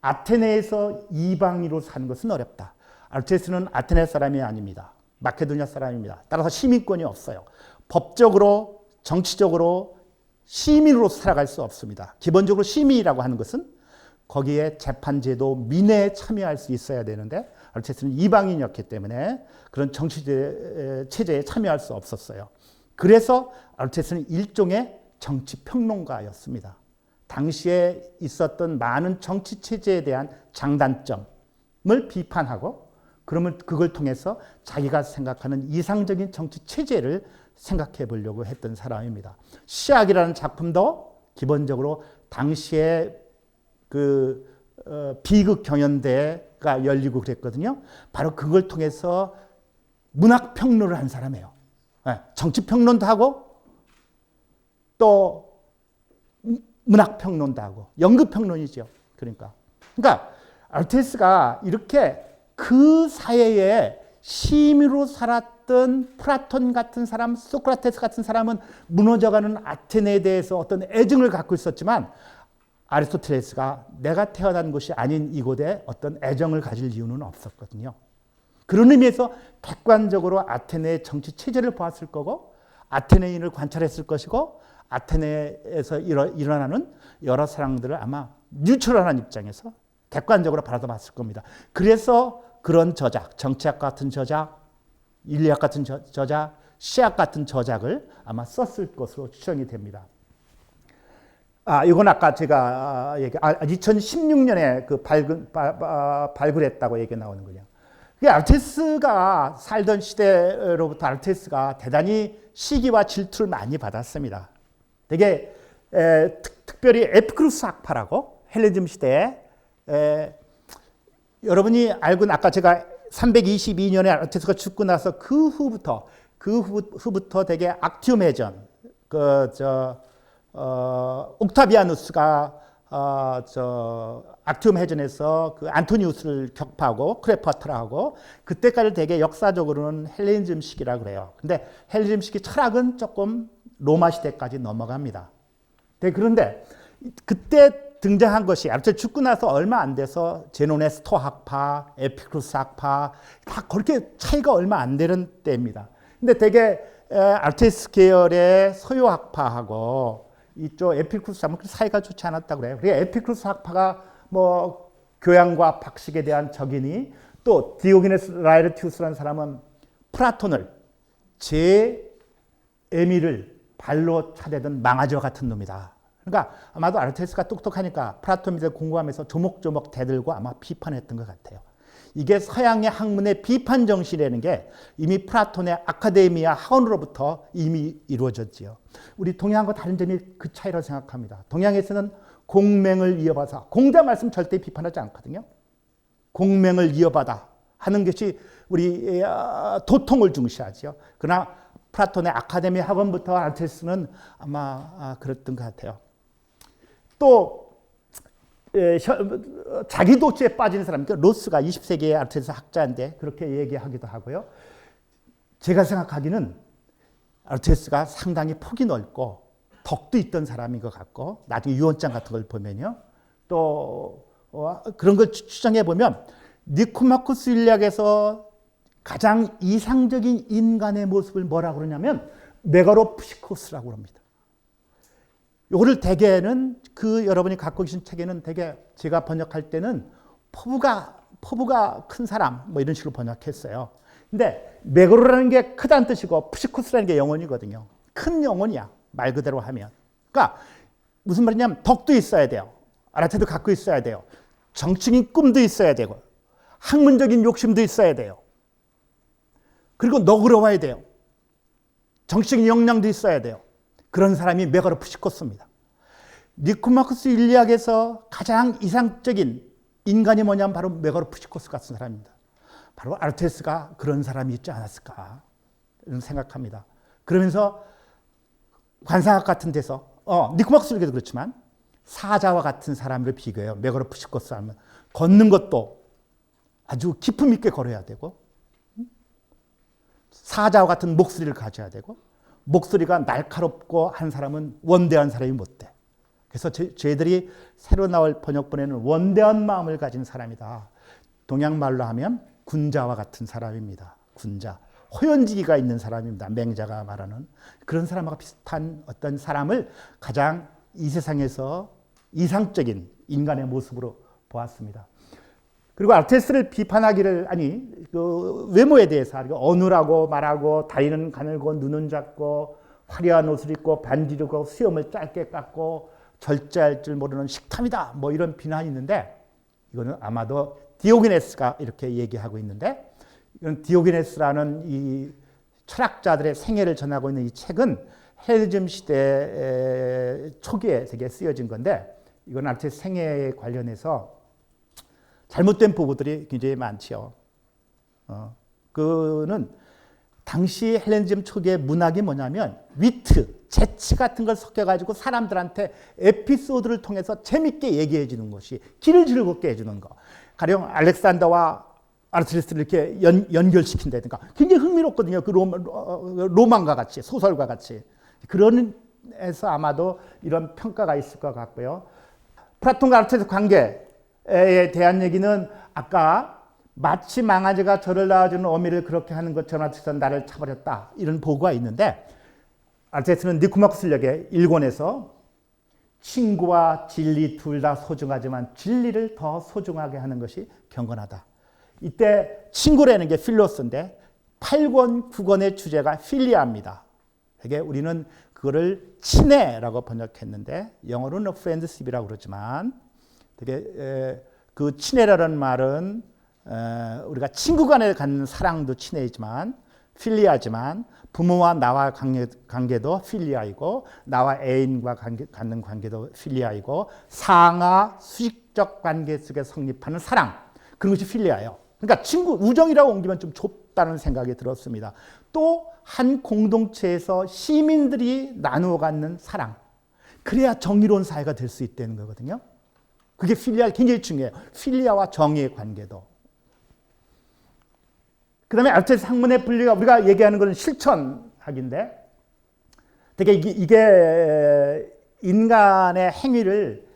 S1: 아테네에서 이방인으로 사는 것은 어렵다. 아르테스는 아테네 사람이 아닙니다. 마케도니아 사람입니다. 따라서 시민권이 없어요. 법적으로, 정치적으로 시민으로 살아갈 수 없습니다. 기본적으로 시민이라고 하는 것은 거기에 재판제도, 민회에 참여할 수 있어야 되는데 아르테스는 이방인이었기 때문에 그런 정치 체제에 참여할 수 없었어요. 그래서 아르테스는 일종의 정치평론가였습니다. 당시에 있었던 많은 정치 체제에 대한 장단점을 비판하고 그러면 그걸 통해서 자기가 생각하는 이상적인 정치 체제를 생각해 보려고 했던 사람입니다. 시학이라는 작품도 기본적으로 당시에 그 비극 경연대회가 열리고 그랬거든요. 바로 그걸 통해서 문학 평론을 한 사람이에요. 정치 평론도 하고 또 문학 평론도 하고 연극 평론이죠. 그러니까 아르테스가 이렇게 그 사회에 시민으로 살았던 플라톤 같은 사람, 소크라테스 같은 사람은 무너져가는 아테네에 대해서 어떤 애증을 갖고 있었지만 아리스토텔레스가 내가 태어난 곳이 아닌 이곳에 어떤 애정을 가질 이유는 없었거든요. 그런 의미에서 객관적으로 아테네의 정치 체제를 보았을 거고 아테네인을 관찰했을 것이고 아테네에서 일어나는 여러 사람들을 아마 뉴트럴한 입장에서 객관적으로 바라봤을 겁니다. 그래서 그런 저작, 정치학 같은 저작, 인리학 같은 저작, 시학 같은 저작을 아마 썼을 것으로 추정이 됩니다. 이건 아까 제가 2016년에 그 발굴했다고 얘기 나오는 거예요. 아르테스가 살던 시대로부터 아르테스가 대단히 시기와 질투를 많이 받았습니다. 되게 특별히 에피쿠로스 학파라고 헬레니즘 시대에 여러분이 알고 아까 제가 322년에 아르테스가 죽고 나서 그 후부터 되게 악티움 해전 옥타비아누스가 악티움 해전에서 그 안토니우스를 격파하고 크레파트라하고 그때까지 되게 역사적으로는 헬레니즘 시기라고 그래요. 근데 헬레니즘 시기 철학은 조금 로마 시대까지 넘어갑니다. 그런데 그때 등장한 것이 아르테스 죽고 나서 얼마 안 돼서 제논의 스토 학파, 에피쿠로스 학파 다 그렇게 차이가 얼마 안 되는 때입니다. 근데 되게 아르테스 계열의 서유 학파하고 이쪽 에피쿠로스 학파는 사이가 좋지 않았다고 그래요. 그러니까 에피쿠로스 학파가 뭐 교양과 박식에 대한 적이니 또 디오게네스 라에르티우스라는 사람은 플라톤을 제 에미를 발로 차대던 망아지와 같은 놈이다. 그러니까 아마도 아르테스가 똑똑하니까 플라톤에 대해 공부하면서 조목조목 대들고 아마 비판했던 것 같아요. 이게 서양의 학문의 비판 정신이라는 게 이미 플라톤의 아카데미아 학원으로부터 이미 이루어졌지요. 우리 동양과 다른 점이 그 차이라고 생각합니다. 동양에서는 공맹을 이어받아, 공자 말씀 절대 비판하지 않거든요. 공맹을 이어받아 하는 것이 우리 도통을 중시하죠. 그러나 플라톤의 아카데미 학원부터 아르테미스는 아마 그랬던 것 같아요. 또 자기 도취에 빠진 사람, 그러니까 로스가 20세기의 아르테미스 학자인데 그렇게 얘기하기도 하고요. 제가 생각하기는 아르테미스가 상당히 폭이 넓고 덕도 있던 사람인 것 같고, 나중에 유언장 같은 걸 보면요, 또 그런 걸 추정해 보면 니코마코스 일리학에서 가장 이상적인 인간의 모습을 뭐라고 그러냐면 메가로프시코스라고 합니다. 이거를 대개는 여러분이 갖고 계신 책에는 대개 제가 번역할 때는 포부가 큰 사람 뭐 이런 식으로 번역했어요. 근데 메가로라는 게 크다는 뜻이고 푸시코스라는 게 영혼이거든요. 큰 영혼이야, 말 그대로 하면. 그러니까 무슨 말이냐면 덕도 있어야 돼요. 아르테도 갖고 있어야 돼요. 정치인 꿈도 있어야 되고 학문적인 욕심도 있어야 돼요. 그리고 너그러워야 돼요. 정치적인 역량도 있어야 돼요. 그런 사람이 메가로프시코스입니다. 니코마코스 일리학에서 가장 이상적인 인간이 뭐냐면 바로 메가로프시코스 같은 사람입니다. 바로 아르테미스가 그런 사람이 있지 않았을까 이런 생각합니다. 그러면서 관상학 같은 데서 니코마코스 일리학에도 그렇지만 사자와 같은 사람을 비교해요. 메가로프시코스 하면 걷는 것도 아주 기품 있게 걸어야 되고, 사자와 같은 목소리를 가져야 되고, 목소리가 날카롭고 한 사람은 원대한 사람이 못 돼. 그래서 저희들이 새로 나올 번역본에는 원대한 마음을 가진 사람이다. 동양말로 하면 군자와 같은 사람입니다. 군자. 호연지기가 있는 사람입니다. 맹자가 말하는. 그런 사람과 비슷한 어떤 사람을 가장 이 세상에서 이상적인 인간의 모습으로 보았습니다. 그리고 아르테미스를 비판하기를, 그 외모에 대해서 어눌하고 말하고 다리는 가늘고 눈은 작고 화려한 옷을 입고 반지르고 수염을 짧게 깎고 절제할 줄 모르는 식탐이다, 뭐 이런 비난이 있는데, 이거는 아마도 디오게네스가 이렇게 얘기하고 있는데, 이건 디오게네스라는 이 철학자들의 생애를 전하고 있는 이 책은 헬레니즘 시대 초기에 되게 쓰여진 건데, 이건 아르테미스 생애에 관련해서 잘못된 보고들이 굉장히 많지요. 그는 당시 헬레니즘 초기의 문학이 뭐냐면 위트, 재치 같은 걸 섞여가지고 사람들한테 에피소드를 통해서 재밌게 얘기해 주는 것이, 길을 즐겁게 해주는 거. 가령 알렉산더와 아르테미스를 이렇게 연결시킨다든가 굉장히 흥미롭거든요. 그 로만과 같이, 소설과 같이. 그런 에서 아마도 이런 평가가 있을 것 같고요. 플라톤과 아르테미스 관계에 대한 얘기는 아까 마치 망아지가 저를 낳아주는 어미를 그렇게 하는 것처럼 아르테미스는 나를 차버렸다, 이런 보고가 있는데, 아르테미스는 니코마코스 일력의 1권에서 친구와 진리 둘 다 소중하지만 진리를 더 소중하게 하는 것이 경건하다. 이때 친구라는 게 필로스인데 8권, 9권의 주제가 필리아입니다. 되게 우리는 그거를 친애라고 번역했는데 영어로는 friendship이라고 그러지만, 되게 그 친애라는 말은 우리가 친구 간에 갖는 사랑도 친애이지만 필리아지만, 부모와 나와 관계도 필리아이고 나와 애인과 갖는 관계도 필리아이고 상하 수직적 관계 속에 성립하는 사랑, 그런 것이 필리아예요. 그러니까 친구, 우정이라고 옮기면 좀 좁다는 생각이 들었습니다. 또 한 공동체에서 시민들이 나누어 갖는 사랑, 그래야 정의로운 사회가 될 수 있다는 거거든요. 그게 필리아 굉장히 중요해요. 필리아와 정의의 관계도. 그 다음에 아르테미스 학문의 분리가 우리가 얘기하는 것은 실천학인데, 되게 이게 인간의 행위를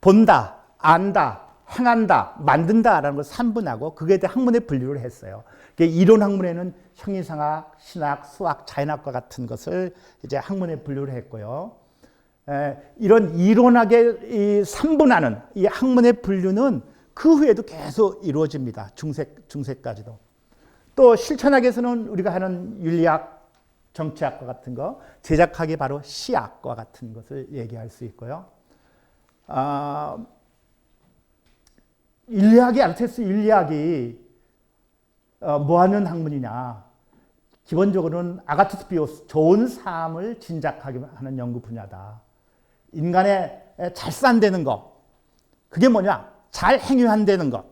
S1: 본다, 안다, 행한다, 만든다라는 걸 3분하고 그거에 대해 학문의 분류를 했어요. 이론 학문에는 형이상학, 신학, 수학, 자연학과 같은 것을 이제 학문의 분류를 했고요. 이런 이론학의 3분하는 이 학문의 분류는 그 후에도 계속 이루어집니다. 중세까지도. 또 실천학에서는 우리가 하는 윤리학, 정치학과 같은 거, 제작학이 바로 시학과 같은 것을 얘기할 수 있고요. 아르테미스 윤리학이 뭐 하는 학문이냐? 기본적으로는 아가토스 비오스, 좋은 삶을 진작하게 하는 연구 분야다. 인간의 잘 산다는 것. 그게 뭐냐? 잘 행위한다는 것.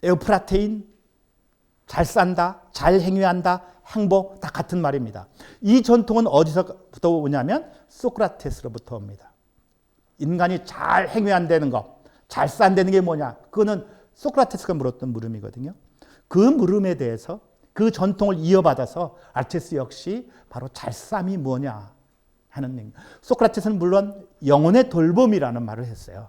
S1: 에우프라테인, 잘 산다, 잘 행위한다, 행복, 다 같은 말입니다. 이 전통은 어디서부터 오냐면 소크라테스로부터 옵니다. 인간이 잘 행위한다는 것, 잘 산다는 게 뭐냐? 그거는 소크라테스가 물었던 물음이거든요. 그 물음에 대해서 그 전통을 이어받아서 아르테미스 역시 바로 잘쌈이 뭐냐 하는 얘기. 소크라테스는 물론 영혼의 돌봄이라는 말을 했어요.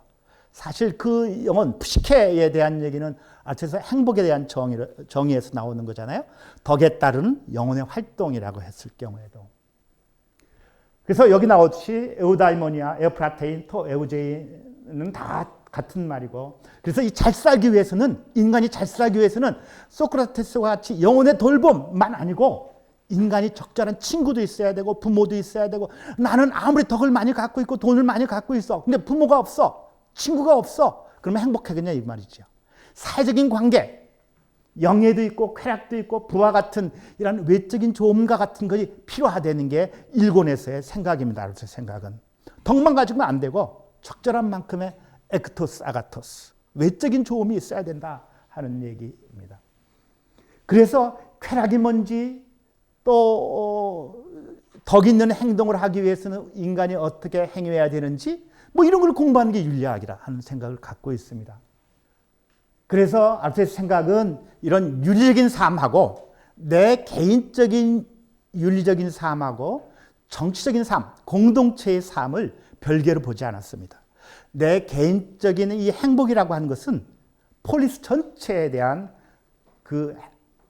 S1: 사실 그 영혼, 프시케에 대한 얘기는 아르테미스 행복에 대한 정의에서 나오는 거잖아요. 덕에 따른 영혼의 활동이라고 했을 경우에도. 그래서 여기 나오듯이 에우다이모니아, 에우프라테인, 토 에우제인은 다 같은 말이고, 그래서 이 잘 살기 위해서는, 인간이 잘 살기 위해서는 소크라테스와 같이 영혼의 돌봄만 아니고 인간이 적절한 친구도 있어야 되고 부모도 있어야 되고, 나는 아무리 덕을 많이 갖고 있고 돈을 많이 갖고 있어, 근데 부모가 없어, 친구가 없어, 그러면 행복하겠냐 이 말이죠. 사회적인 관계, 영예도 있고 쾌락도 있고 부와 같은 이런 외적인 좋음과 같은 것이 필요하다는 게 일본에서의 생각입니다. 아르테미스의 생각은 덕만 가지고는 안 되고 적절한 만큼의 에크토스, 아가토스, 외적인 좋음이 있어야 된다 하는 얘기입니다. 그래서 쾌락이 뭔지, 또 덕 있는 행동을 하기 위해서는 인간이 어떻게 행해야 되는지, 뭐 이런 걸 공부하는 게 윤리학이라 하는 생각을 갖고 있습니다. 그래서 아르테미스 생각은 이런 윤리적인 삶하고 내 개인적인 윤리적인 삶하고 정치적인 삶, 공동체의 삶을 별개로 보지 않았습니다. 내 개인적인 이 행복이라고 하는 것은 폴리스 전체에 대한 그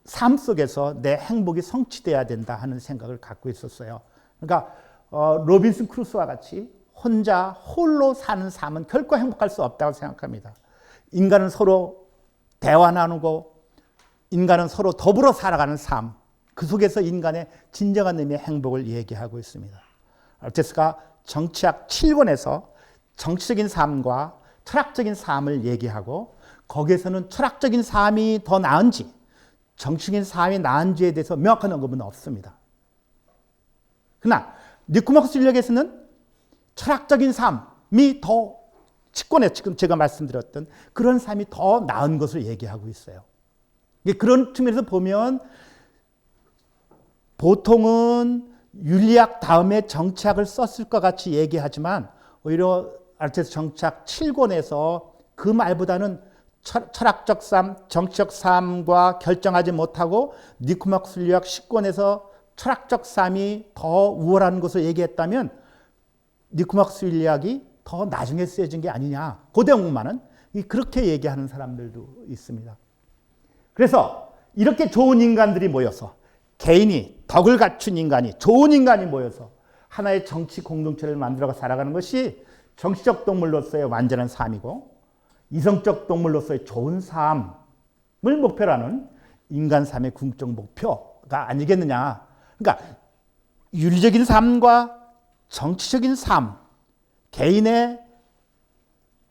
S1: 삶 속에서 내 행복이 성취돼야 된다 하는 생각을 갖고 있었어요. 그러니까 로빈슨 크루소와 같이 혼자 홀로 사는 삶은 결코 행복할 수 없다고 생각합니다. 인간은 서로 대화 나누고 인간은 서로 더불어 살아가는 삶, 그 속에서 인간의 진정한 의미의 행복을 얘기하고 있습니다. 아르테미스가 정치학 7권에서 정치적인 삶과 철학적인 삶을 얘기하고, 거기에서는 철학적인 삶이 더 나은지 정치적인 삶이 나은지에 대해서 명확한 언급은 없습니다. 그러나 니코마코스 윤리학에서는 철학적인 삶이 더, 10권에 지금 제가 말씀드렸던 그런 삶이 더 나은 것을 얘기하고 있어요. 그런 측면에서 보면 보통은 윤리학 다음에 정치학을 썼을 것 같이 얘기하지만 오히려 아르테미스 정치학 7권에서 그 말보다는 철학적 삶, 정치적 삶과 결정하지 못하고 니코마코스 윤리학 10권에서 철학적 삶이 더 우월한 것을 얘기했다면 니코마코스 윤리학이 더 나중에 쓰여진 게 아니냐. 고대응만은 그렇게 얘기하는 사람들도 있습니다. 그래서 이렇게 좋은 인간들이 모여서, 개인이 덕을 갖춘 인간이, 좋은 인간이 모여서 하나의 정치 공동체를 만들어 살아가는 것이 정치적 동물로서의 완전한 삶이고, 이성적 동물로서의 좋은 삶을 목표로 하는 인간 삶의 궁극적 목표가 아니겠느냐. 그러니까 윤리적인 삶과 정치적인 삶, 개인의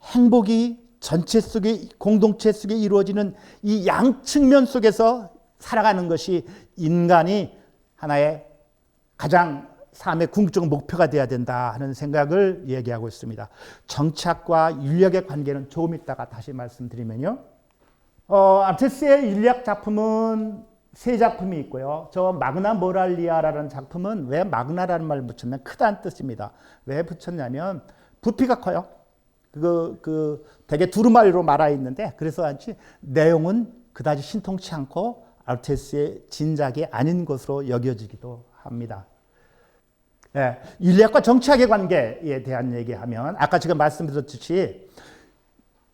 S1: 행복이 전체 속에, 공동체 속에 이루어지는 이 양측면 속에서 살아가는 것이 인간이 하나의 가장 삶의 궁극적 목표가 되어야 된다 하는 생각을 얘기하고 있습니다. 정치학과 윤리학의 관계는 조금 있다가 다시 말씀드리면요. 아르테미스의 윤리학 작품은 세 작품이 있고요. 저 마그나 모랄리아라는 작품은 왜 마그나라는 말을 붙였냐면 크다는 뜻입니다. 왜 붙였냐면 부피가 커요. 되게 두루마리로 말아 있는데, 그래서 내용은 그다지 신통치 않고 아르테미스의 진작이 아닌 것으로 여겨지기도 합니다. 네, 윤리학과 정치학의 관계에 대한 얘기하면 아까 제가 말씀드렸듯이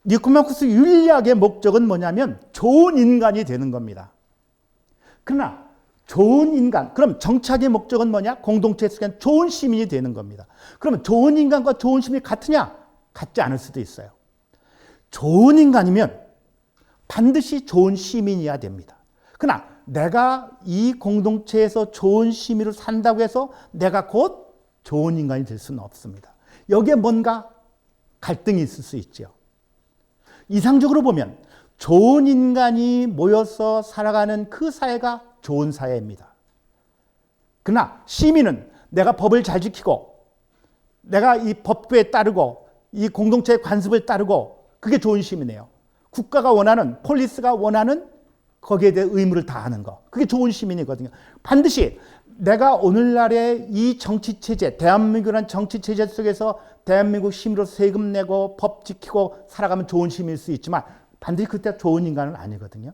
S1: 니코마코스 윤리학의 목적은 뭐냐면 좋은 인간이 되는 겁니다. 그러나 좋은 인간, 그럼 정치학의 목적은 뭐냐? 공동체 속에 좋은 시민이 되는 겁니다. 그러면 좋은 인간과 좋은 시민이 같으냐? 같지 않을 수도 있어요. 좋은 인간이면 반드시 좋은 시민이어야 됩니다. 그러나 내가 이 공동체에서 좋은 시민으로 산다고 해서 내가 곧 좋은 인간이 될 수는 없습니다. 여기에 뭔가 갈등이 있을 수 있죠. 이상적으로 보면 좋은 인간이 모여서 살아가는 그 사회가 좋은 사회입니다. 그러나 시민은 내가 법을 잘 지키고 내가 이 법규에 따르고 이 공동체의 관습을 따르고 그게 좋은 시민이에요. 국가가 원하는, 폴리스가 원하는 거기에 대해 의무를 다하는 거. 그게 좋은 시민이거든요. 반드시 내가 오늘날의 이 정치체제, 대한민국이라는 정치체제 속에서 대한민국 시민으로서 세금 내고 법 지키고 살아가면 좋은 시민일 수 있지만 반드시 그때 좋은 인간은 아니거든요.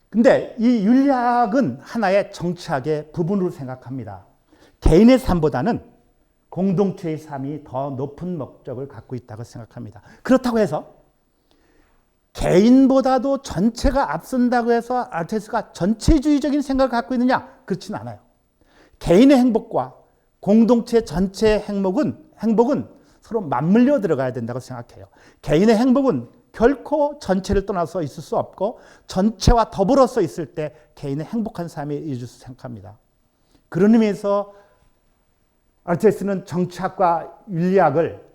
S1: 근데 이 윤리학은 하나의 정치학의 부분으로 생각합니다. 개인의 삶보다는 공동체의 삶이 더 높은 목적을 갖고 있다고 생각합니다. 그렇다고 해서 개인보다도 전체가 앞선다고 해서 알테스가 전체주의적인 생각을 갖고 있느냐? 그렇진 않아요. 개인의 행복과 공동체 전체의 행복은 서로 맞물려 들어가야 된다고 생각해요. 개인의 행복은 결코 전체를 떠나서 있을 수 없고 전체와 더불어서 있을 때 개인의 행복한 삶이 이룰 수 생각합니다. 그런 의미에서 알테스는 정치학과 윤리학을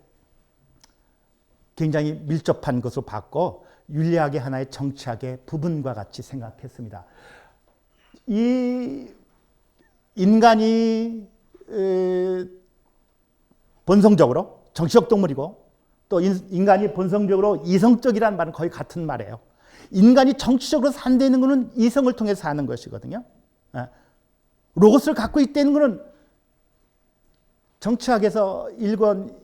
S1: 굉장히 밀접한 것으로 봤고 윤리학의 하나의 정치학의 부분과 같이 생각했습니다. 이 인간이 본성적으로 정치적 동물이고 또 인간이 본성적으로 이성적이라는 말은 거의 같은 말이에요. 인간이 정치적으로 산다는 것은 이성을 통해서 사는 것이거든요. 로고스를 갖고 있다는 것은 정치학에서 1권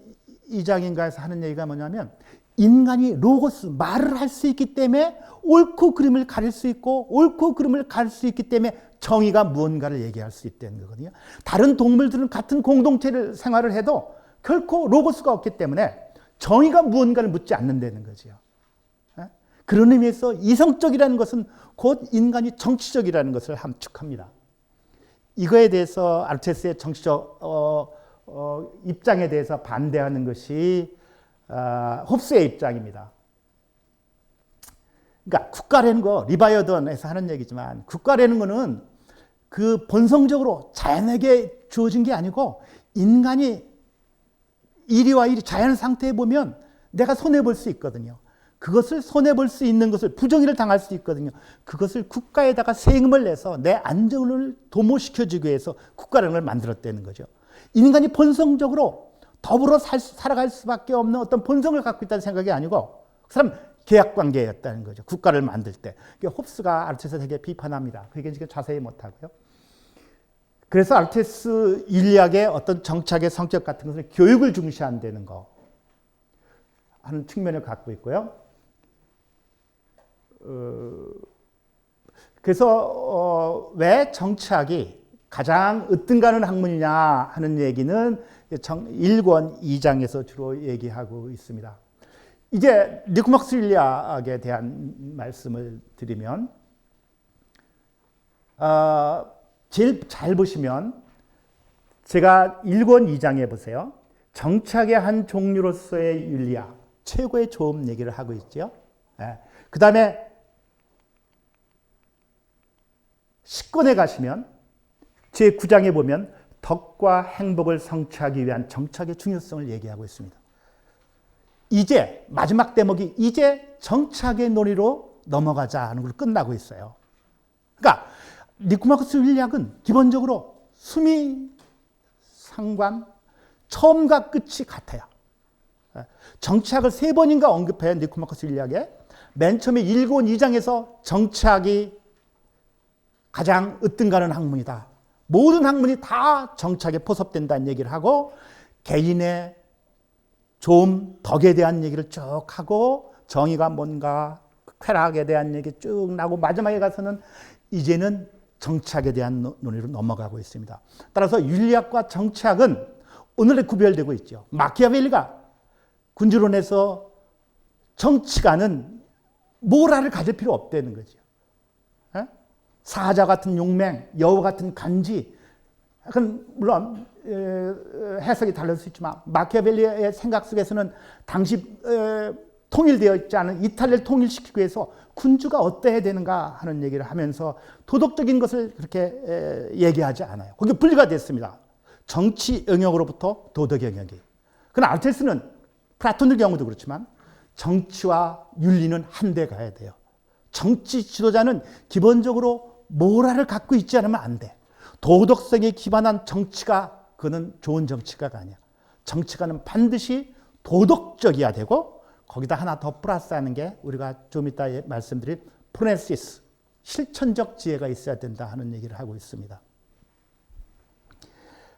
S1: 2장인가에서 하는 얘기가 뭐냐면 인간이 로고스, 말을 할 수 있기 때문에 옳고 그름을 가릴 수 있고 옳고 그름을 가릴 수 있기 때문에 정의가 무언가를 얘기할 수 있다는 거거든요. 다른 동물들은 같은 공동체를 생활을 해도 결코 로고스가 없기 때문에 정의가 무언가를 묻지 않는다는 거죠. 그런 의미에서 이성적이라는 것은 곧 인간이 정치적이라는 것을 함축합니다. 이거에 대해서 알테스의 정치적 입장에 대해서 반대하는 것이 홉스의 입장입니다. 그러니까 국가라는 거, 리바이어던에서 하는 얘기지만 국가라는 거는 그 본성적으로 자연에게 주어진 게 아니고 인간이 이리와 이리 자연 상태에 보면 내가 손해볼 수 있거든요. 그것을 손해볼 수 있는 것을 부정의를 당할 수 있거든요. 그것을 국가에다가 세금을 내서 내 안정을 도모시켜주기 위해서 국가라는 걸 만들었다는 거죠. 인간이 본성적으로 더불어 살아갈 수밖에 없는 어떤 본성을 갖고 있다는 생각이 아니고 그 사람 계약관계였다는 거죠. 국가를 만들 때. 홉스가 알테스에 되게 비판합니다. 그 얘기는 지금 자세히 못하고요. 그래서 알테스 윤리학의 어떤 정착의 성격 같은 것을 교육을 중시한다는 거 하는 측면을 갖고 있고요. 그래서 왜 정치학이 가장 으뜸가는 학문이냐 하는 얘기는 1권 2장에서 주로 얘기하고 있습니다. 이제 니코마코스 윤리학에 대한 말씀을 드리면 제일 잘 보시면 제가 1권 2장에 보세요. 정착의 한 종류로서의 윤리학, 최고의 좋은 얘기를 하고 있죠. 그 다음에 10권에 가시면 제 9장에 보면 덕과 행복을 성취하기 위한 정착의 중요성을 얘기하고 있습니다. 이제 마지막 대목이 이제 정착의 논의로 넘어가자 하는 걸로 끝나고 있어요. 그러니까 니코마코스 윤리학은 기본적으로 수미 상관 처음과 끝이 같아요. 정치학을 3번인가 언급해요. 니코마코스 윤리학에. 맨 처음에 1권 2장에서 정치학이 가장 으뜸가는 학문이다. 모든 학문이 다 정치학에 포섭된다는 얘기를 하고 개인의 좀 덕에 대한 얘기를 쭉 하고 정의가 뭔가 쾌락에 대한 얘기 쭉 나고 마지막에 가서는 이제는 정치학에 대한 논의로 넘어가고 있습니다. 따라서 윤리학과 정치학은 오늘에 구별되고 있죠. 마키아벨리가 군주론에서 정치가는 모라를 가질 필요 없다는 거죠. 사자 같은 용맹, 여우 같은 간지, 약간 물론 해석이 다를 수 있지만 마키아벨리의 생각 속에서는 당시 통일되어 있지 않은 이탈리아를 통일시키기 위해서 군주가 어때야 되는가 하는 얘기를 하면서 도덕적인 것을 그렇게 얘기하지 않아요. 거기 분리가 됐습니다. 정치 영역으로부터 도덕 영역이. 그러나 알테스는 플라톤의 경우도 그렇지만 정치와 윤리는 한데 가야 돼요. 정치 지도자는 기본적으로 모랄을 갖고 있지 않으면 안 돼. 도덕성에 기반한 정치가 그는 좋은 정치가가 아니야. 정치가는 반드시 도덕적이어야 되고 거기다 하나 더 플러스하는 게 우리가 좀 이따 말씀드릴 프로네시스, 실천적 지혜가 있어야 된다 하는 얘기를 하고 있습니다.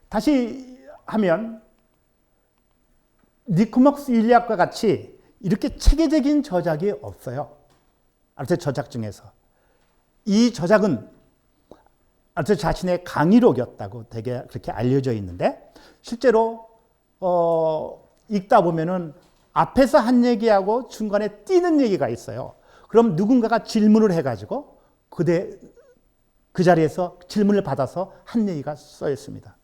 S1: 다시 하면 니코마코스 윤리학과 같이 이렇게 체계적인 저작이 없어요. 아르테스 저작 중에서. 이 저작은 아르테스 자신의 강의록이었다고 되게 그렇게 알려져 있는데 실제로 읽다 보면은 앞에서 한 얘기하고 중간에 띄는 얘기가 있어요. 그럼 누군가가 질문을 해가지고 그 자리에서 질문을 받아서 한 얘기가 써 있습니다.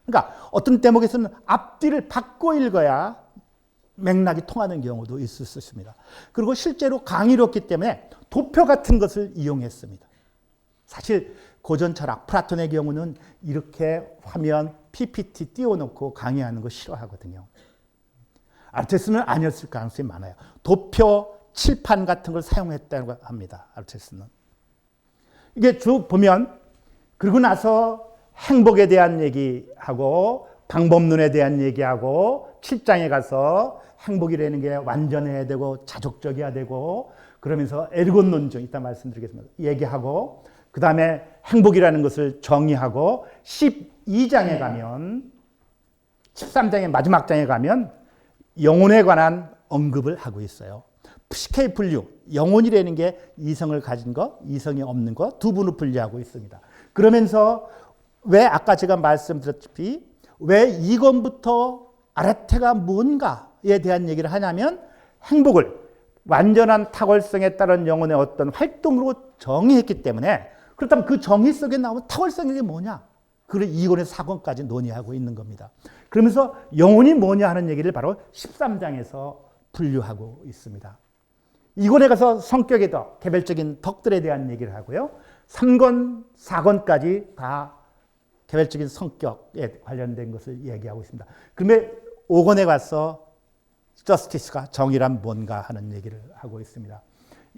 S1: 그러니까 어떤 대목에서는 앞뒤를 바꿔 읽어야 맥락이 통하는 경우도 있을 수 있습니다. 그리고 실제로 강의롭기 때문에 도표 같은 것을 이용했습니다. 사실 고전 철학, 플라톤의 경우는 이렇게 화면, PPT 띄워놓고 강의하는 거 싫어하거든요. 아르테스는 아니었을 가능성이 많아요. 도표, 칠판 같은 걸 사용했다고 합니다. 아르테스는. 이게 쭉 보면 그러고 나서 행복에 대한 얘기하고 방법론에 대한 얘기하고 7장에 가서 행복이라는 게 완전해야 되고 자족적이어야 되고 그러면서 에르곤론정 이따 말씀드리겠습니다. 얘기하고 그 다음에 행복이라는 것을 정의하고 12장에 가면 13장의 마지막 장에 가면 영혼에 관한 언급을 하고 있어요. 푸시케이 분류, 영혼이라는 게 이성을 가진 것, 이성이 없는 것 두 분을 분류하고 있습니다. 그러면서 왜 아까 제가 말씀드렸다시피 왜 이건부터 아르테가 뭔가에 대한 얘기를 하냐면 행복을 완전한 탁월성에 따른 영혼의 어떤 활동으로 정의했기 때문에 그렇다면 그 정의 속에 나오는 탁월성이 뭐냐? 그걸 이건의 사건까지 논의하고 있는 겁니다. 그러면서 영혼이 뭐냐 하는 얘기를 바로 13장에서 분류하고 있습니다. 이권에 가서 성격의 덕, 개별적인 덕들에 대한 얘기를 하고요. 3권, 4권까지 다 개별적인 성격에 관련된 것을 얘기하고 있습니다. 그런데 5권에 가서 저스티스가 정의란 뭔가 하는 얘기를 하고 있습니다.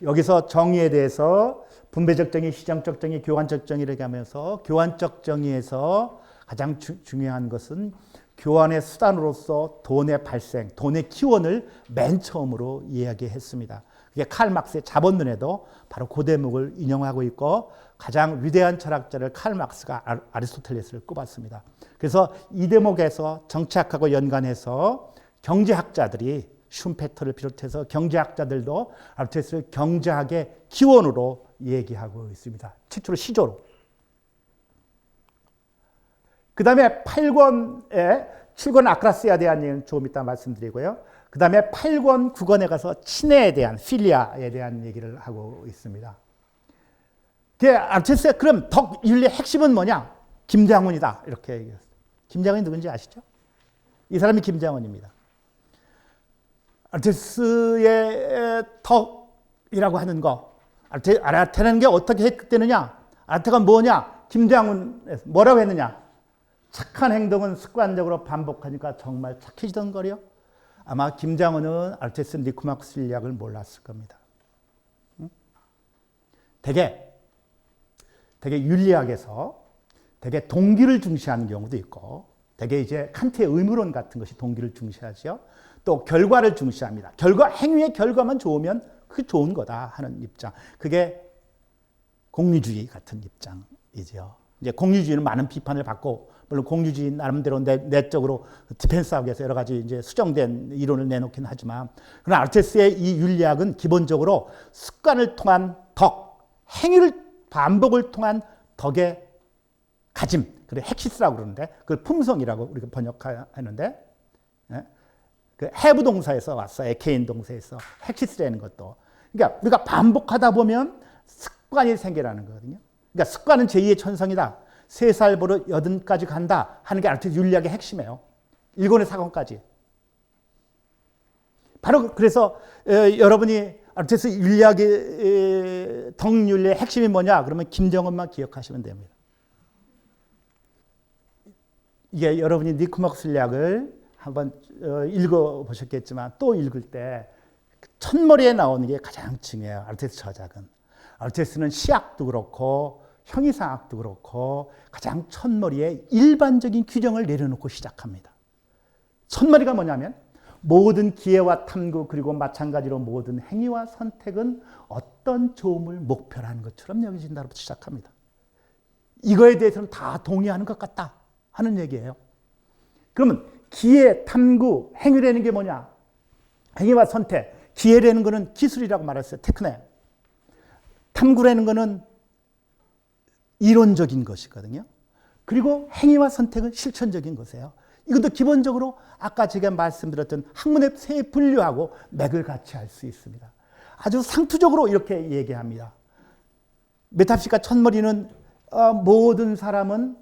S1: 여기서 정의에 대해서 분배적 정의, 시장적 정의, 교환적 정의를 하면서 교환적 정의에서 가장 중요한 것은 교환의 수단으로서 돈의 발생, 돈의 기원을 맨 처음으로 이야기했습니다. 그게 칼 막스의 자본론에도 바로 그 대목을 인용하고 있고 가장 위대한 철학자를 칼 막스가 아리스토텔레스를 꼽았습니다. 그래서 이 대목에서 정치학하고 연관해서 경제학자들이 슌페터를 비롯해서 경제학자들도 아르테스를 경제학의 기원으로 얘기하고 있습니다. 최초로 시조로. 그 다음에 8권에 7권 아크라시아에 대한 얘기는 조금 이따 말씀드리고요. 그 다음에 8권, 9권에 가서 친애에 대한, 필리아에 대한 얘기를 하고 있습니다. 아르테스의 그럼 덕윤리의 핵심은 뭐냐? 김장훈이다. 이렇게 얘기했어요. 김장훈이 누군지 아시죠? 이 사람이 김장훈입니다. 아르테스의 덕이라고 하는 거. 아르테라는 게 어떻게 해석되느냐? 아르테가 뭐냐? 김장훈 뭐라고 했느냐? 착한 행동은 습관적으로 반복하니까 정말 착해지던 거요. 아마 김장훈은 아르테스 니코마코스 윤리학을 몰랐을 겁니다. 되게 윤리학에서 되게 동기를 중시하는 경우도 있고 되게 이제 칸트의 의무론 같은 것이 동기를 중시하죠. 또 결과를 중시합니다. 행위의 결과만 좋으면 그게 좋은 거다 하는 입장. 그게 공리주의 같은 입장이죠. 이제 공리주의는 많은 비판을 받고 물론 공리주의 나름대로 내적으로 디펜스하기 위해서 여러 가지 이제 수정된 이론을 내놓긴 하지만 그러나 아르테스의 이 윤리학은 기본적으로 습관을 통한 덕, 반복을 통한 덕의 가짐, 그래 헥시스라고 그러는데 그걸 품성이라고 우리가 번역하는데 그 have 동사에서 왔어. 에케인 동사에서 헥시스라는 것도. 그러니까 우리가 반복하다 보면 습관이 생겨나는 거거든요. 그러니까 습관은 제2의 천성이다. 3살 버릇 80까지 간다 하는 게 아르테스 윤리학의 핵심이에요. 1권의 4권까지. 바로 그래서 여러분이 아르테스 윤리학의 덕윤리의 핵심이 뭐냐? 그러면 김정은만 기억하시면 됩니다. 이게 여러분이 니코마코스 윤리학을 한번 읽어보셨겠지만 또 읽을 때 첫머리에 나오는 게 가장 중요해요. 아르테스 저작은. 아르테스는 시학도 그렇고 형이상학도 그렇고 가장 첫머리에 일반적인 규정을 내려놓고 시작합니다. 첫머리가 뭐냐면 모든 기회와 탐구 그리고 마찬가지로 모든 행위와 선택은 어떤 좋음을 목표로 하는 것처럼 여겨진다부터 시작합니다. 이거에 대해서는 다 동의하는 것 같다 하는 얘기예요. 그러면 기회, 탐구, 행위라는 게 뭐냐? 행위와 선택, 기회라는 거는 기술이라고 말했어요. 테크닉. 탐구라는 거는 이론적인 것이거든요. 그리고 행위와 선택은 실천적인 것이에요. 이것도 기본적으로 아까 제가 말씀드렸던 학문의 세 분류하고 맥을 같이 할 수 있습니다. 아주 상투적으로 이렇게 얘기합니다. 메타피지카 첫머리는 모든 사람은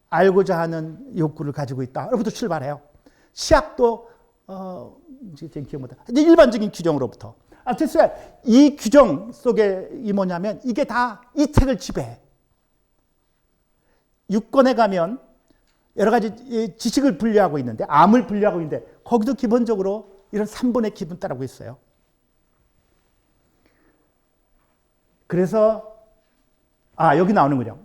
S1: 알고자 하는 욕구를 가지고 있다. 여기부터 출발해요. 시학도 이제 기억 못해. 이제 일반적인 규정으로부터. 아르테스의 이 규정 속에 이 뭐냐면 이게 다 이 책을 지배해. 6권에 가면 여러 가지 지식을 분류하고 있는데 암을 분류하고 있는데 거기도 기본적으로 이런 3번의 기분 따르고 있어요. 그래서 여기 나오는군요.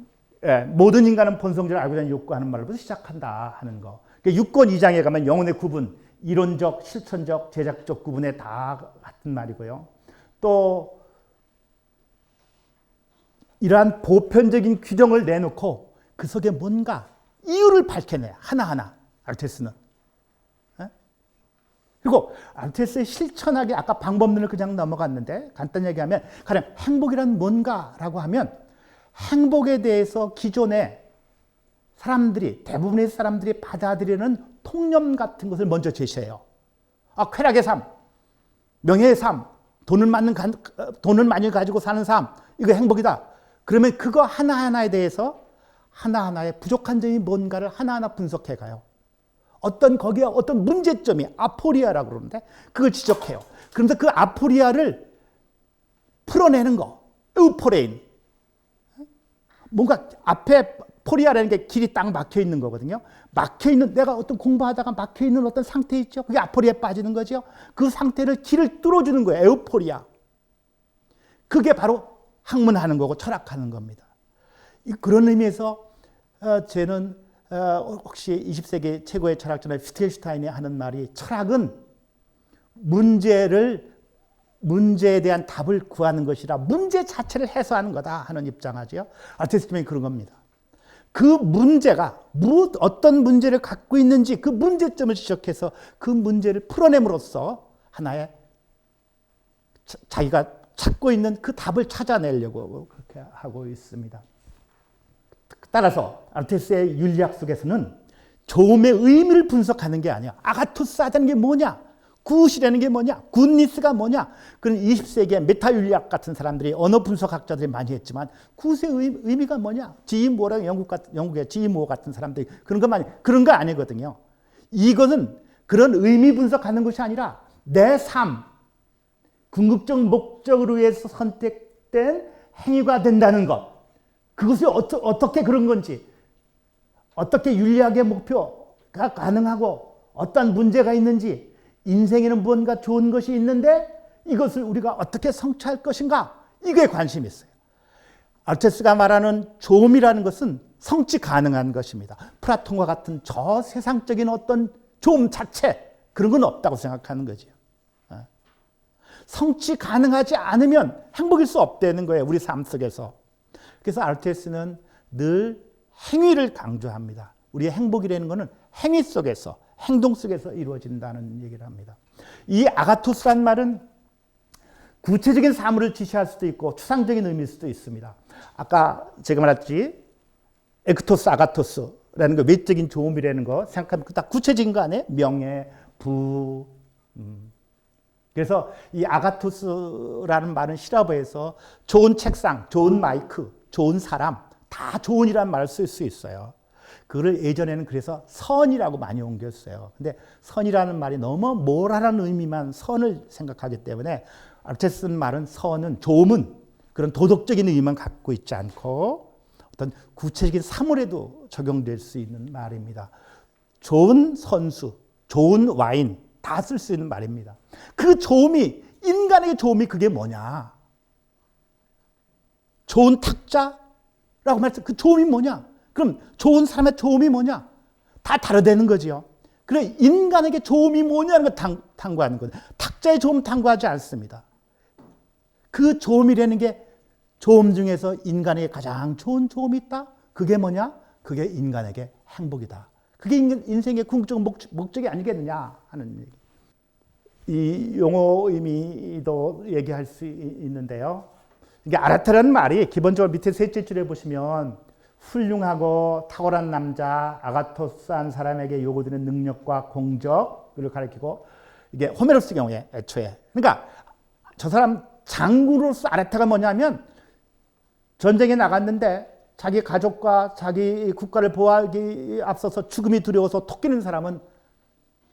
S1: 예, 모든 인간은 본성적으로 알고자 하는 욕구하는 말로부터 시작한다 하는 거. 그러니까 6권 2장에 가면 영혼의 구분, 이론적, 실천적, 제작적 구분에 다 같은 말이고요. 또 이러한 보편적인 규정을 내놓고 그 속에 뭔가 이유를 밝혀내 하나하나 아르테스는. 그리고 아르테스의 실천하기 아까 방법론을 그냥 넘어갔는데 간단히 얘기하면 가령 행복이란 뭔가라고 하면 행복에 대해서 기존에 사람들이 대부분의 사람들이 받아들이는 통념 같은 것을 먼저 제시해요. 쾌락의 삶, 명예의 삶, 돈을 많이 가지고 사는 삶, 이거 행복이다. 그러면 그거 하나하나에 대해서 하나하나의 부족한 점이 뭔가를 하나하나 분석해 가요. 거기에 어떤 문제점이 아포리아라고 그러는데 그걸 지적해요. 그런데 그 아포리아를 풀어내는 거, 에우포레인. 뭔가 앞에 포리아라는 게 길이 딱 막혀 있는 거거든요. 막혀 있는, 내가 어떤 공부하다가 막혀 있는 어떤 상태 있죠. 그게 아포리아에 빠지는 거죠. 그 상태를 길을 뚫어주는 거예요. 에우포리아. 그게 바로 학문하는 거고 철학하는 겁니다. 그런 의미에서 저는 혹시 20세기 최고의 철학자 피트겐슈타인이 하는 말이 철학은 문제에 대한 답을 구하는 것이라 문제 자체를 해소하는 거다 하는 입장하죠. 아르테스님이 그런 겁니다. 그 문제가 어떤 문제를 갖고 있는지 그 문제점을 지적해서 그 문제를 풀어냄으로써 하나의 자기가 찾고 있는 그 답을 찾아내려고 그렇게 하고 있습니다. 따라서 아르테스의 윤리학 속에서는 좋음의 의미를 분석하는 게 아니야. 아가토스 하자는 게 뭐냐? 굿이라는 게 뭐냐? 굿니스가 뭐냐? 그런 20세기의 메타윤리학 같은 사람들이 언어 분석학자들이 많이 했지만 굿의 의미가 뭐냐? 지인모라고 영국의 지인모 같은 사람들이 그런 거 아니거든요. 이것은 그런 의미 분석하는 것이 아니라 내 삶, 궁극적 목적을 위해서 선택된 행위가 된다는 것. 그것이 어떻게 그런 건지, 어떻게 윤리학의 목표가 가능하고 어떤 문제가 있는지, 인생에는 무언가 좋은 것이 있는데 이것을 우리가 어떻게 성취할 것인가, 이게 관심이 있어요. 아르테스가 말하는 좋음이라는 것은 성취 가능한 것입니다. 플라톤과 같은 저 세상적인 어떤 좋음 자체, 그런 건 없다고 생각하는 거죠. 성취 가능하지 않으면 행복일 수 없다는 거예요, 우리 삶 속에서. 그래서 아르테스는 늘 행위를 강조합니다. 우리의 행복이라는 것은 행위 속에서, 행동 속에서 이루어진다는 얘기를 합니다. 이 아가토스란 말은 구체적인 사물을 지시할 수도 있고 추상적인 의미일 수도 있습니다. 아까 제가 말했지, 에크토스, 아가토스라는 거, 외적인 좋음이라는 거 생각하면 다 구체적인 거 아니에요? 명예, 부. 그래서 이 아가토스라는 말은 실화어에서 좋은 책상, 좋은 마이크, 좋은 사람, 다 좋은이라는 말을 쓸 수 있어요. 그걸 예전에는 그래서 선이라고 많이 옮겼어요. 근데 선이라는 말이 너무 모랄한 의미만 선을 생각하기 때문에 아르테스 말은 선은, 좋음은 그런 도덕적인 의미만 갖고 있지 않고 어떤 구체적인 사물에도 적용될 수 있는 말입니다. 좋은 선수, 좋은 와인 다 쓸 수 있는 말입니다. 그 좋음이, 인간에게 좋음이 그게 뭐냐? 좋은 탁자라고 말했죠. 그 좋음이 뭐냐? 그럼 좋은 사람의 좋음이 뭐냐? 다 다르다는 거지요. 그래, 인간에게 좋음이 뭐냐는 걸 탐구하는 거예요. 탁자의 좋음 탐구하지 않습니다. 그 좋음이라는 게 좋음 중에서 인간에게 가장 좋은 좋음이 있다? 그게 뭐냐? 그게 인간에게 행복이다. 그게 인생의 궁극적 목적이 아니겠느냐 하는 얘기. 이 용어 의미도 얘기할 수 있는데요. 이게 아라테라는 말이 기본적으로 밑에 셋째 줄에 보시면 훌륭하고 탁월한 남자, 아가토스한 사람에게 요구되는 능력과 공적을 가리키고, 이게 호메로스 경우에 애초에. 그러니까 저 사람 장군으로서 아라테가 뭐냐면 전쟁에 나갔는데 자기 가족과 자기 국가를 보호하기 앞서서 죽음이 두려워서 토끼는 사람은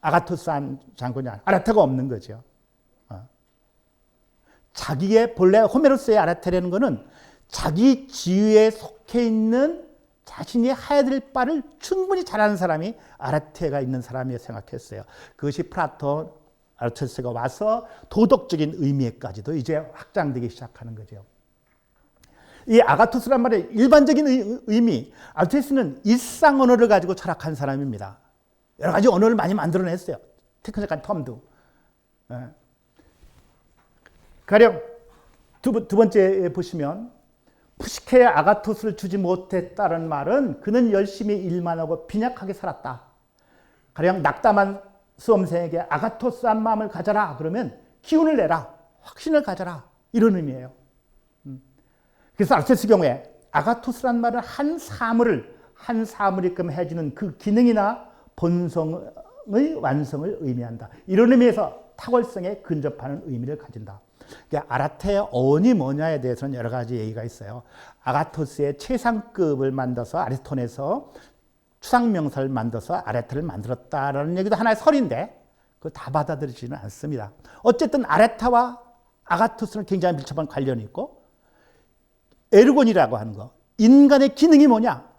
S1: 아가토스한 장군이 아라테가 없는 거죠. 자기의 본래 호메로스의 아라테라는 것은 자기 지위에 속해 있는 자신이 해야 될 바를 충분히 잘하는 사람이 아라테가 있는 사람이 생각했어요. 그것이 플라톤, 아르테스가 와서 도덕적인 의미에까지도 이제 확장되기 시작하는 거죠. 이 아가토스란 말의 일반적인 의미, 아르테스는 일상 언어를 가지고 철학한 사람입니다. 여러 가지 언어를 많이 만들어냈어요. 테크닉한 텀도. 가령 두 번째 보시면 푸시케의 아가토스를 주지 못했다는 말은 그는 열심히 일만 하고 빈약하게 살았다. 가령 낙담한 수험생에게 아가토스한 마음을 가져라 그러면 기운을 내라, 확신을 가져라, 이런 의미예요. 그래서 아르테스 경우에 아가토스란 말은 한 사물이끔 해주는 그 기능이나 본성의 완성을 의미한다. 이런 의미에서 탁월성에 근접하는 의미를 가진다. 그러니까 아라테의 어원이 뭐냐에 대해서는 여러 가지 얘기가 있어요. 아가토스의 최상급을 만들어서 아리스톤에서 추상명사를 만들어서 아레테를 만들었다라는 얘기도 하나의 설인데 그거 다 받아들이지는 않습니다. 어쨌든 아레타와 아가토스는 굉장히 밀접한 관련이 있고, 에르곤이라고 하는 거, 인간의 기능이 뭐냐?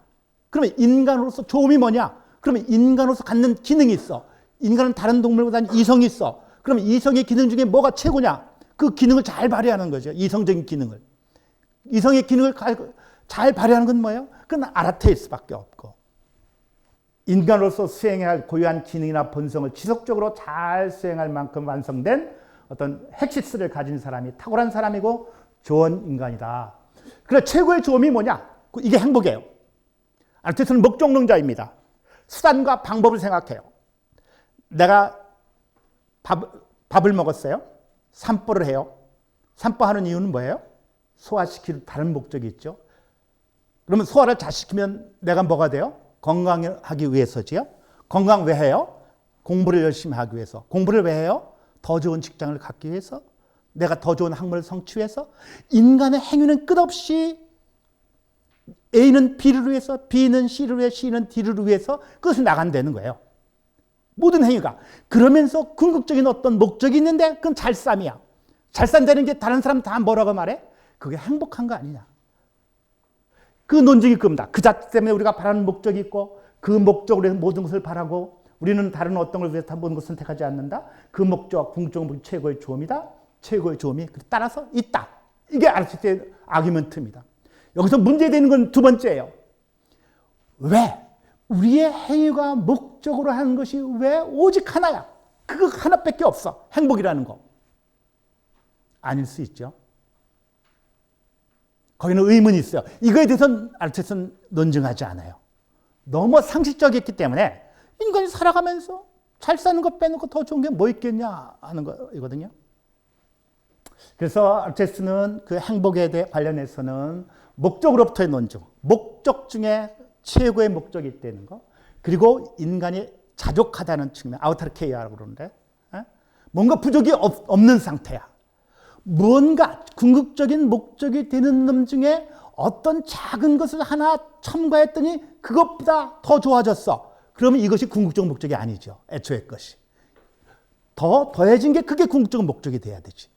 S1: 그러면 인간으로서 좋음이 뭐냐? 그러면 인간으로서 갖는 기능이 있어. 인간은 다른 동물보다는 이성이 있어. 그러면 이성의 기능 중에 뭐가 최고냐? 그 기능을 잘 발휘하는 거죠. 이성적인 기능을. 이성의 기능을 잘 발휘하는 건 뭐예요? 그건 아라테일 수밖에 없고. 인간으로서 수행해야 할 고유한 기능이나 본성을 지속적으로 잘 수행할 만큼 완성된 어떤 헥시스를 가진 사람이 탁월한 사람이고 좋은 인간이다. 그래, 최고의 좋음이 뭐냐? 이게 행복이에요. 아르테스는 목적론자입니다. 수단과 방법을 생각해요. 내가 밥을 먹었어요. 산보를 해요. 산보하는 이유는 뭐예요? 소화시킬 다른 목적이 있죠. 그러면 소화를 잘 시키면 내가 뭐가 돼요? 건강하기 위해서지요. 건강 왜 해요? 공부를 열심히 하기 위해서. 공부를 왜 해요? 더 좋은 직장을 갖기 위해서. 내가 더 좋은 학문을 성취해서. 인간의 행위는 끝없이 A는 B를 위해서, B는 C를 위해, C는 D를 위해서 그것이 나간다는 거예요. 모든 행위가. 그러면서 궁극적인 어떤 목적이 있는데 그건 잘 쌈이야. 잘 싼다는 게 다른 사람 다 뭐라고 말해? 그게 행복한 거 아니냐. 그 논증이 그겁니다. 그 자체 때문에 우리가 바라는 목적이 있고 그 목적으로 해서 모든 것을 바라고 우리는 다른 어떤 걸 위해서 모든 것을 선택하지 않는다. 그 목적, 궁극적 목적 최고의 좋음이다. 최고의 좋음이 따라서 있다. 이게 아르테스의 아규먼트입니다. 여기서 문제되는 건 두 번째예요. 왜? 우리의 행위가 목적으로 하는 것이 왜 오직 하나야? 그거 하나밖에 없어. 행복이라는 거. 아닐 수 있죠. 거기는 의문이 있어요. 이거에 대해서는 아르테스는 논증하지 않아요. 너무 상식적이었기 때문에 인간이 살아가면서 잘 사는 것 빼놓고 더 좋은 게 뭐 있겠냐 하는 거거든요. 그래서 아르테스는 그 행복에 대해 관련해서는 목적으로부터의 논증, 목적 중에 최고의 목적이 있다는 거, 그리고 인간이 자족하다는 측면, 아우타르케이아라고 그러는데 뭔가 부족이 없는 상태야. 뭔가 궁극적인 목적이 되는 놈 중에 어떤 작은 것을 하나 첨가했더니 그것보다 더 좋아졌어. 그러면 이것이 궁극적 목적이 아니죠. 애초의 것이. 더 더해진 게 그게 궁극적 목적이 돼야 되지.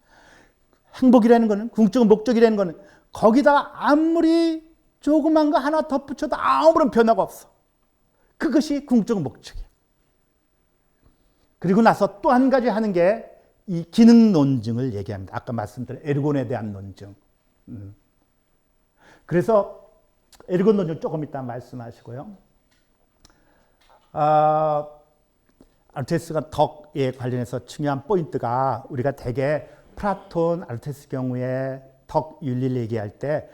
S1: 행복이라는 거는, 궁극적 목적이라는 거는 거기다 아무리 조그만 거 하나 덧붙여도 아무런 변화가 없어. 그것이 궁극적 목적이야. 그리고 나서 또 한 가지 하는 게 이 기능 논증을 얘기합니다. 아까 말씀드린 에르곤에 대한 논증. 그래서 에르곤 논증 조금 이따 말씀하시고요. 아르테스가 덕에 관련해서 중요한 포인트가 우리가 대개 플라톤, 아르테스 경우에 덕 윤리를 얘기할 때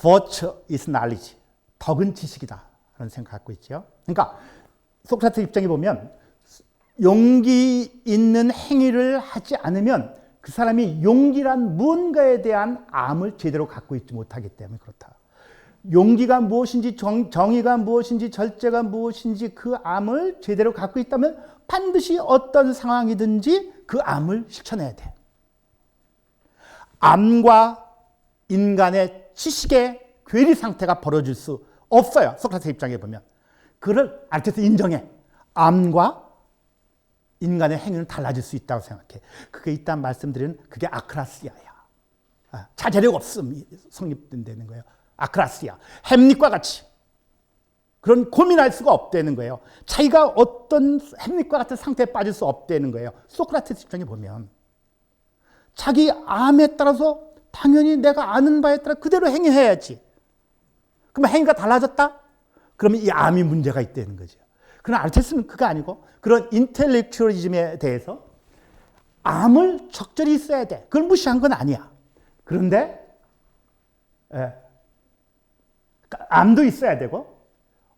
S1: virtue is knowledge, 덕은 지식이다 라는 생각 갖고 있죠. 그러니까 소크라테스 입장에 보면 용기 있는 행위를 하지 않으면 그 사람이 용기란 무언가에 대한 암을 제대로 갖고 있지 못하기 때문에 그렇다. 용기가 무엇인지 정의가 무엇인지 절제가 무엇인지 그 암을 제대로 갖고 있다면 반드시 어떤 상황이든지 그 암을 실천해야 돼. 암과 인간의 지식의 괴리 상태가 벌어질 수 없어요. 소크라테스 입장에 보면. 그를 아르테스 인정해. 암과 인간의 행위는 달라질 수 있다고 생각해. 그게 일단 말씀드리는 그게 아크라시아야. 자제력 없음이 성립된다는 거예요. 아크라시아. 햄릿과 같이 그런 고민할 수가 없다는 거예요. 자기가 어떤 햄릿과 같은 상태에 빠질 수 없다는 거예요. 소크라테스 입장에 보면 자기 암에 따라서 당연히 내가 아는 바에 따라 그대로 행해야지. 그러면 행위가 달라졌다? 그러면 이 암이 문제가 있다는 거죠. 그러나 아르테스는 그거 아니고 그런 인텔렉츄얼리즘에 대해서 암을 적절히 써야 돼. 그걸 무시한 건 아니야. 그런데 암도 있어야 되고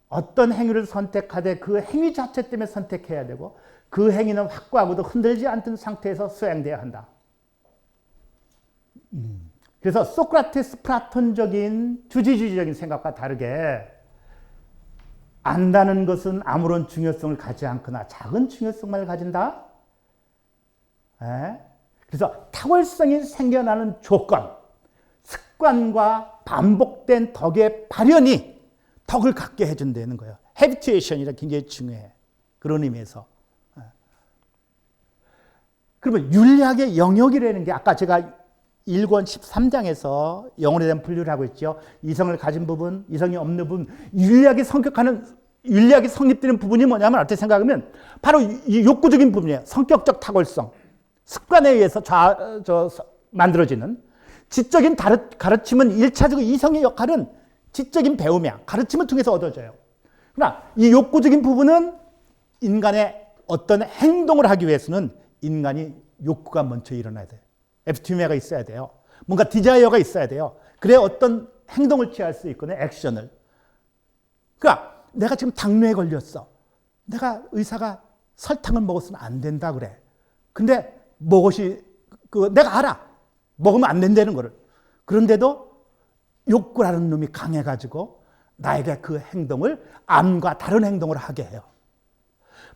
S1: 어떤 행위를 선택하되 그 행위 자체 때문에 선택해야 되고 그 행위는 확고하고도 흔들리지 않던 상태에서 수행돼야 한다. 그래서 소크라테스 플라톤적인 주지주의적인 생각과 다르게 안다는 것은 아무런 중요성을 가지지 않거나 작은 중요성만 가진다. 그래서 탁월성이 생겨나는 조건, 습관과 반복된 덕의 발현이 덕을 갖게 해준다는 거예요. 헤비투에이션이라 굉장히 중요해. 그런 의미에서. 그러면 윤리학의 영역이라는 게 아까 제가 1권 13장에서 영혼에 대한 분류를 하고 있죠. 이성을 가진 부분, 이성이 없는 부분, 윤리학이 성립되는 부분이 뭐냐면 어떻게 생각하면 바로 이 욕구적인 부분이에요. 성격적 탁월성, 습관에 의해서 만들어지는 지적인 가르침은 1차적으로 이성의 역할은 지적인 배움이야. 가르침을 통해서 얻어져요. 그러나 이 욕구적인 부분은 인간의 어떤 행동을 하기 위해서는 인간이 욕구가 먼저 일어나야 돼요. 에피티미아가 있어야 돼요. 뭔가 디자이어가 있어야 돼요. 그래야 어떤 행동을 취할 수 있거든요. 액션을. 그러니까 내가 지금 당뇨에 걸렸어. 내가 의사가 설탕을 먹었으면 안 된다 그래. 근데 내가 알아. 먹으면 안 된다는 거를. 그런데도 욕구라는 놈이 강해가지고 나에게 그 행동을 암과 다른 행동을 하게 해요.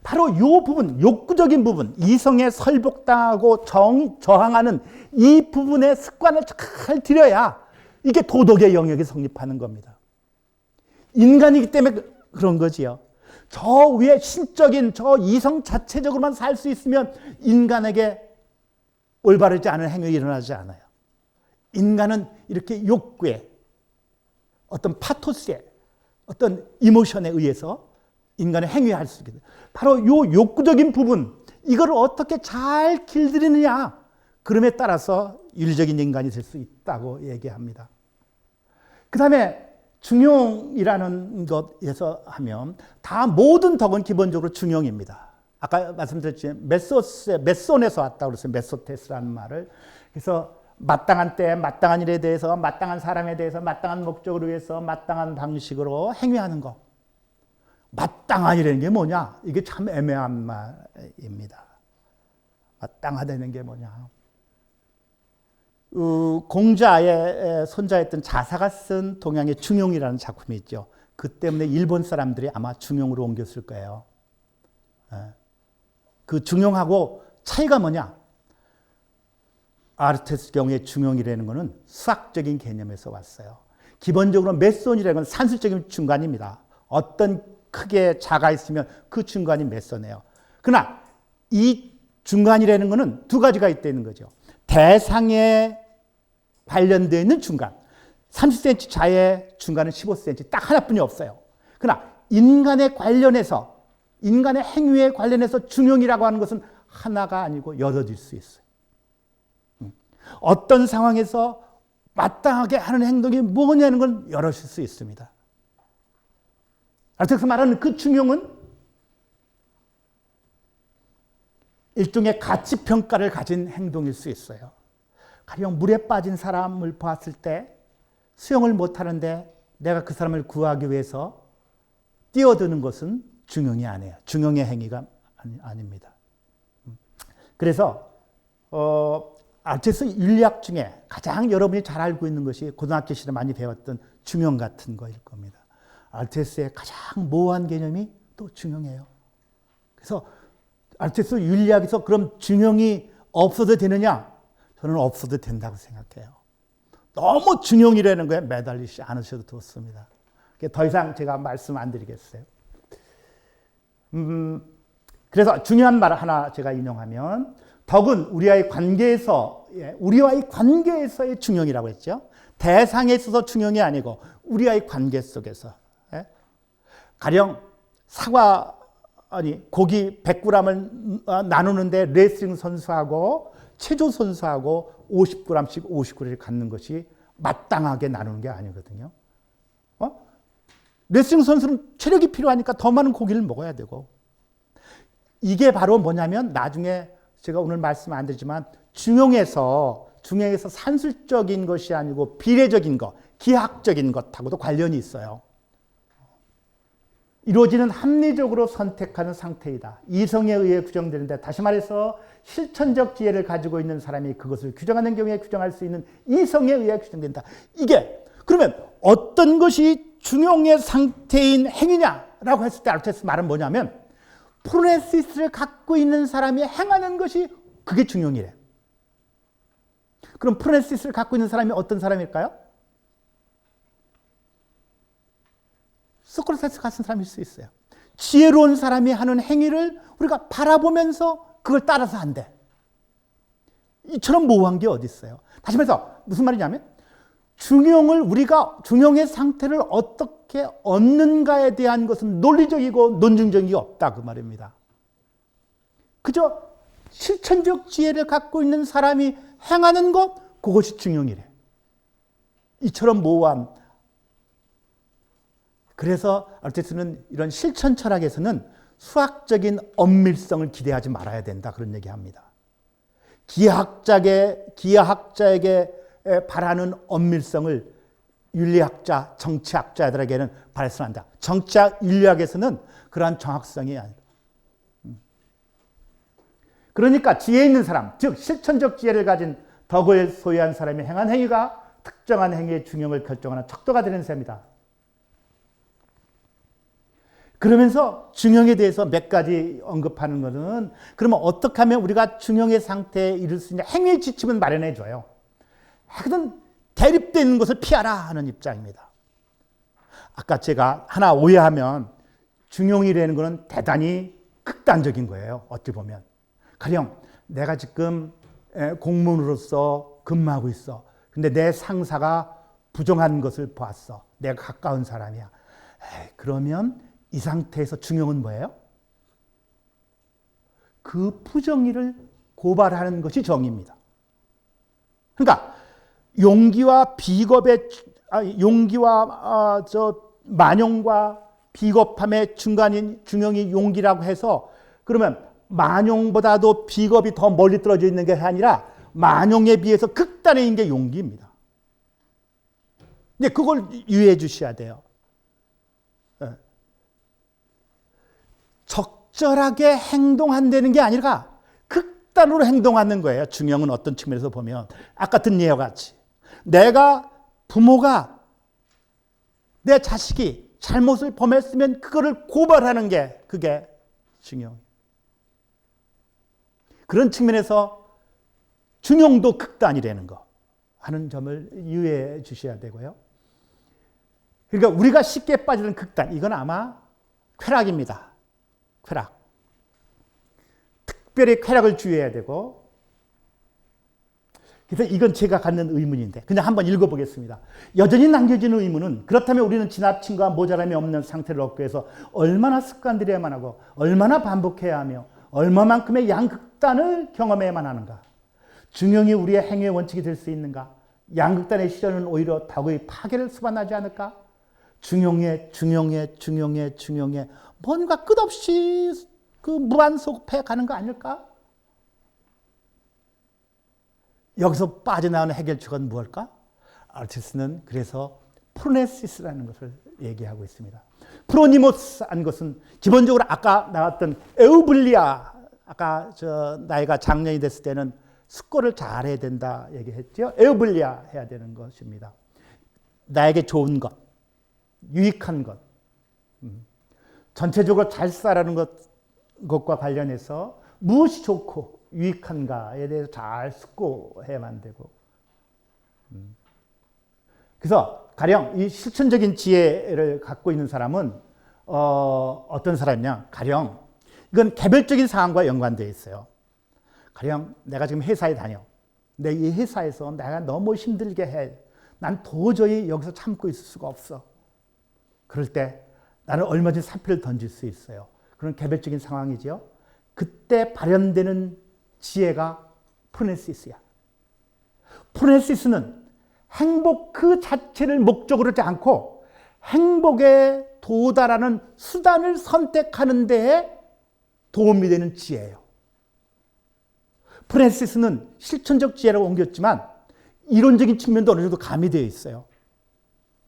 S1: 바로 이 부분, 욕구적인 부분, 이성에 설복당하고 저항하는 이 부분의 습관을 잘 들여야 이게 도덕의 영역이 성립하는 겁니다. 인간이기 때문에 그런 거지요. 저 위에 신적인 저 이성 자체적으로만 살 수 있으면 인간에게 올바르지 않은 행위가 일어나지 않아요. 인간은 이렇게 욕구에 어떤 파토스에 어떤 이모션에 의해서 인간의 행위할 수 있게 돼요. 바로 이 욕구적인 부분, 이걸 어떻게 잘 길들이느냐, 그럼에 따라서 윤리적인 인간이 될 수 있다고 얘기합니다. 그 다음에 중용이라는 것에서 하면 다 모든 덕은 기본적으로 중용입니다. 아까 말씀드렸지만 메손에서 왔다고 그랬어요. 메소테스라는 말을. 그래서 마땅한 때, 마땅한 일에 대해서, 마땅한 사람에 대해서, 마땅한 목적을 위해서, 마땅한 방식으로 행위하는 것. 마땅한이라는 게 뭐냐? 이게 참 애매한 말입니다. 마땅하다는 게 뭐냐? 공자의 손자였던 자사가 쓴 동양의 중용이라는 작품이 있죠. 그 때문에 일본 사람들이 아마 중용으로 옮겼을 거예요. 그 중용하고 차이가 뭐냐? 아르테스 경우의 중용이라는 것은 수학적인 개념에서 왔어요. 기본적으로 메손이라는 건 산술적인 중간입니다. 어떤 크게 자가 있으면 그 중간이 메소네요. 그러나 이 중간이라는 것은 두 가지가 있다는 거죠. 대상에 관련되어 있는 중간. 30cm 자의 중간은 15cm 딱 하나뿐이 없어요. 그러나 인간에 관련해서 인간의 행위에 관련해서 중용이라고 하는 것은 하나가 아니고 여럿일 수 있어요. 어떤 상황에서 마땅하게 하는 행동이 뭐냐는 건 여럿일 수 있습니다. 아르텍스가 말하는 그 중용은 일종의 가치평가를 가진 행동일 수 있어요. 가령 물에 빠진 사람을 보았을 때 수영을 못하는데 내가 그 사람을 구하기 위해서 뛰어드는 것은 중용이 아니에요. 중용의 행위가 아닙니다. 그래서 아르텍스 윤리학 중에 가장 여러분이 잘 알고 있는 것이 고등학교 시절에 많이 배웠던 중용 같은 거일 겁니다. 아르텍스의 가장 모호한 개념이 또 중용이에요. 그래서 아르텍스 윤리학에서 그럼 중용이 없어도 되느냐? 저는 없어도 된다고 생각해요. 너무 중용이라는 거에 매달리지 않으셔도 좋습니다. 더 이상 제가 말씀 안 드리겠어요. 그래서 중요한 말 하나 제가 인용하면 덕은 우리와의 관계에서의 중용이라고 했죠. 대상에 있어서 중용이 아니고 우리와의 관계 속에서. 가령 고기 100g을 나누는데 레슬링 선수하고 체조 선수하고 50g씩 50g을 갖는 것이 마땅하게 나누는 게 아니거든요. 레슬링 선수는 체력이 필요하니까 더 많은 고기를 먹어야 되고, 이게 바로 뭐냐면 나중에 제가 오늘 말씀 안 드리지만 중용에서 산술적인 것이 아니고 비례적인 것, 기하학적인 것하고도 관련이 있어요. 이루어지는 합리적으로 선택하는 상태이다. 이성에 의해 규정되는데, 다시 말해서 실천적 지혜를 가지고 있는 사람이 그것을 규정하는 경우에 규정할 수 있는 이성에 의해 규정된다. 이게 그러면 어떤 것이 중용의 상태인 행위냐라고 했을 때 아르텍스 말은 뭐냐면 프로네시스를 갖고 있는 사람이 행하는 것이 그게 중용이래. 그럼 프로네시스를 갖고 있는 사람이 어떤 사람일까요? 소크라테스 같은 사람일 수 있어요. 지혜로운 사람이 하는 행위를 우리가 바라보면서 그걸 따라서 한대. 이처럼 모호한 게 어디 있어요? 다시 말해서 무슨 말이냐면 우리가 중용의 상태를 어떻게 얻는가에 대한 것은 논리적이고 논증적이 없다 그 말입니다. 그저 실천적 지혜를 갖고 있는 사람이 행하는 것, 그것이 중용이래. 이처럼 모호한. 그래서 아르텍스는 이런 실천 철학에서는 수학적인 엄밀성을 기대하지 말아야 된다 그런 얘기합니다. 기하학자에게 바라는 엄밀성을 윤리학자, 정치학자들에게는 바라서는 안 된다. 정치학, 윤리학에서는 그러한 정확성이 아니다. 그러니까 지혜 있는 사람, 즉 실천적 지혜를 가진 덕을 소유한 사람이 행한 행위가 특정한 행위의 중용을 결정하는 척도가 되는 셈이다. 그러면서 중용에 대해서 몇 가지 언급하는 것은, 그러면 어떻게 하면 우리가 중용의 상태에 이를 수 있냐, 행위의 지침은 마련해 줘요. 하여튼 대립되는 것을 피하라 하는 입장입니다. 아까 제가 하나 오해하면 중용이라는 것은 대단히 극단적인 거예요. 어찌 보면. 가령 내가 지금 공무원으로서 근무하고 있어. 근데 내 상사가 부정한 것을 보았어. 내가 가까운 사람이야. 그러면 이 상태에서 중용은 뭐예요? 그 부정의를 고발하는 것이 정의입니다. 그러니까 용기와 만용과 비겁함의 중간인 중용이 용기라고 해서, 그러면 만용보다도 비겁이 더 멀리 떨어져 있는 게 아니라 만용에 비해서 극단인 게 용기입니다. 근데 그걸 유의해 주셔야 돼요. 적절하게 행동한다는 게 아니라 극단으로 행동하는 거예요. 중용은 어떤 측면에서 보면 아까 든 예와 같이 부모가 내 자식이 잘못을 범했으면 그거를 고발하는 게 그게 중용. 그런 측면에서 중용도 극단이라는 거 하는 점을 유의해 주셔야 되고요. 그러니까 우리가 쉽게 빠지는 극단, 이건 아마 쾌락입니다. 쾌락. 특별히 쾌락을 주의해야 되고, 그래서 이건 제가 갖는 의문인데 그냥 한번 읽어보겠습니다. 여전히 남겨진 의문은 그렇다면 우리는 지나침과 모자람이 없는 상태를 얻기 위해서 얼마나 습관들여야만 하고 얼마나 반복해야 하며 얼마만큼의 양극단을 경험해야만 하는가? 중용이 우리의 행위의 원칙이 될 수 있는가? 양극단의 실현은 오히려 덕의 파괴를 수반하지 않을까? 중용에 뭔가 끝없이 그 무한속패 가는 거 아닐까? 여기서 빠져나오는 해결책은 무엇일까? 아르테스는 그래서 프로네시스라는 것을 얘기하고 있습니다. 프로니모스한 것은 기본적으로 아까 나왔던 에우블리아, 아까 나이가 장년이 됐을 때는 숙고를 잘해야 된다 얘기했죠. 에우블리아 해야 되는 것입니다. 나에게 좋은 것, 유익한 것, 전체적으로 잘 살아가는 것과 관련해서 무엇이 좋고 유익한가에 대해서 잘 숙고해야만 되고, 그래서 가령 이 실천적인 지혜를 갖고 있는 사람은 어떤 사람이냐? 가령 이건 개별적인 상황과 연관되어 있어요. 가령 내가 지금 회사에 다녀. 내 이 회사에서 내가 너무 힘들게 해. 난 도저히 여기서 참고 있을 수가 없어. 그럴 때 나는 얼마든지 사표를 던질 수 있어요. 그런 개별적인 상황이죠. 그때 발현되는 지혜가 프로네시스야. 프로네시스는 행복 그 자체를 목적으로 하지 않고 행복에 도달하는 수단을 선택하는 데에 도움이 되는 지혜예요. 프로네시스는 실천적 지혜라고 옮겼지만 이론적인 측면도 어느 정도 가미되어 있어요.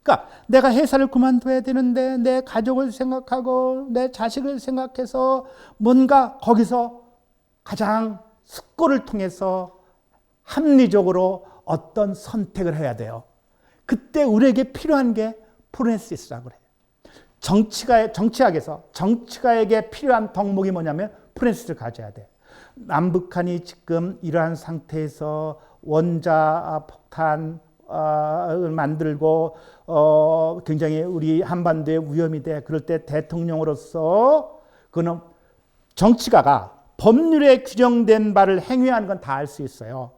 S1: 그러니까 내가 회사를 그만둬야 되는데 내 가족을 생각하고 내 자식을 생각해서 뭔가 거기서 가장 숙고를 통해서 합리적으로 어떤 선택을 해야 돼요. 그때 우리에게 필요한 게 프로네시스라고 그래요. 정치학에서 정치가에게 필요한 덕목이 뭐냐면 프로네시스를 가져야 돼. 남북한이 지금 이러한 상태에서 원자 폭탄을 만들고 굉장히 우리 한반도에 위험이 돼. 그럴 때 대통령으로서 그는 정치가가 법률에 규정된 바를 행위하는 건 다 할 수 있어요.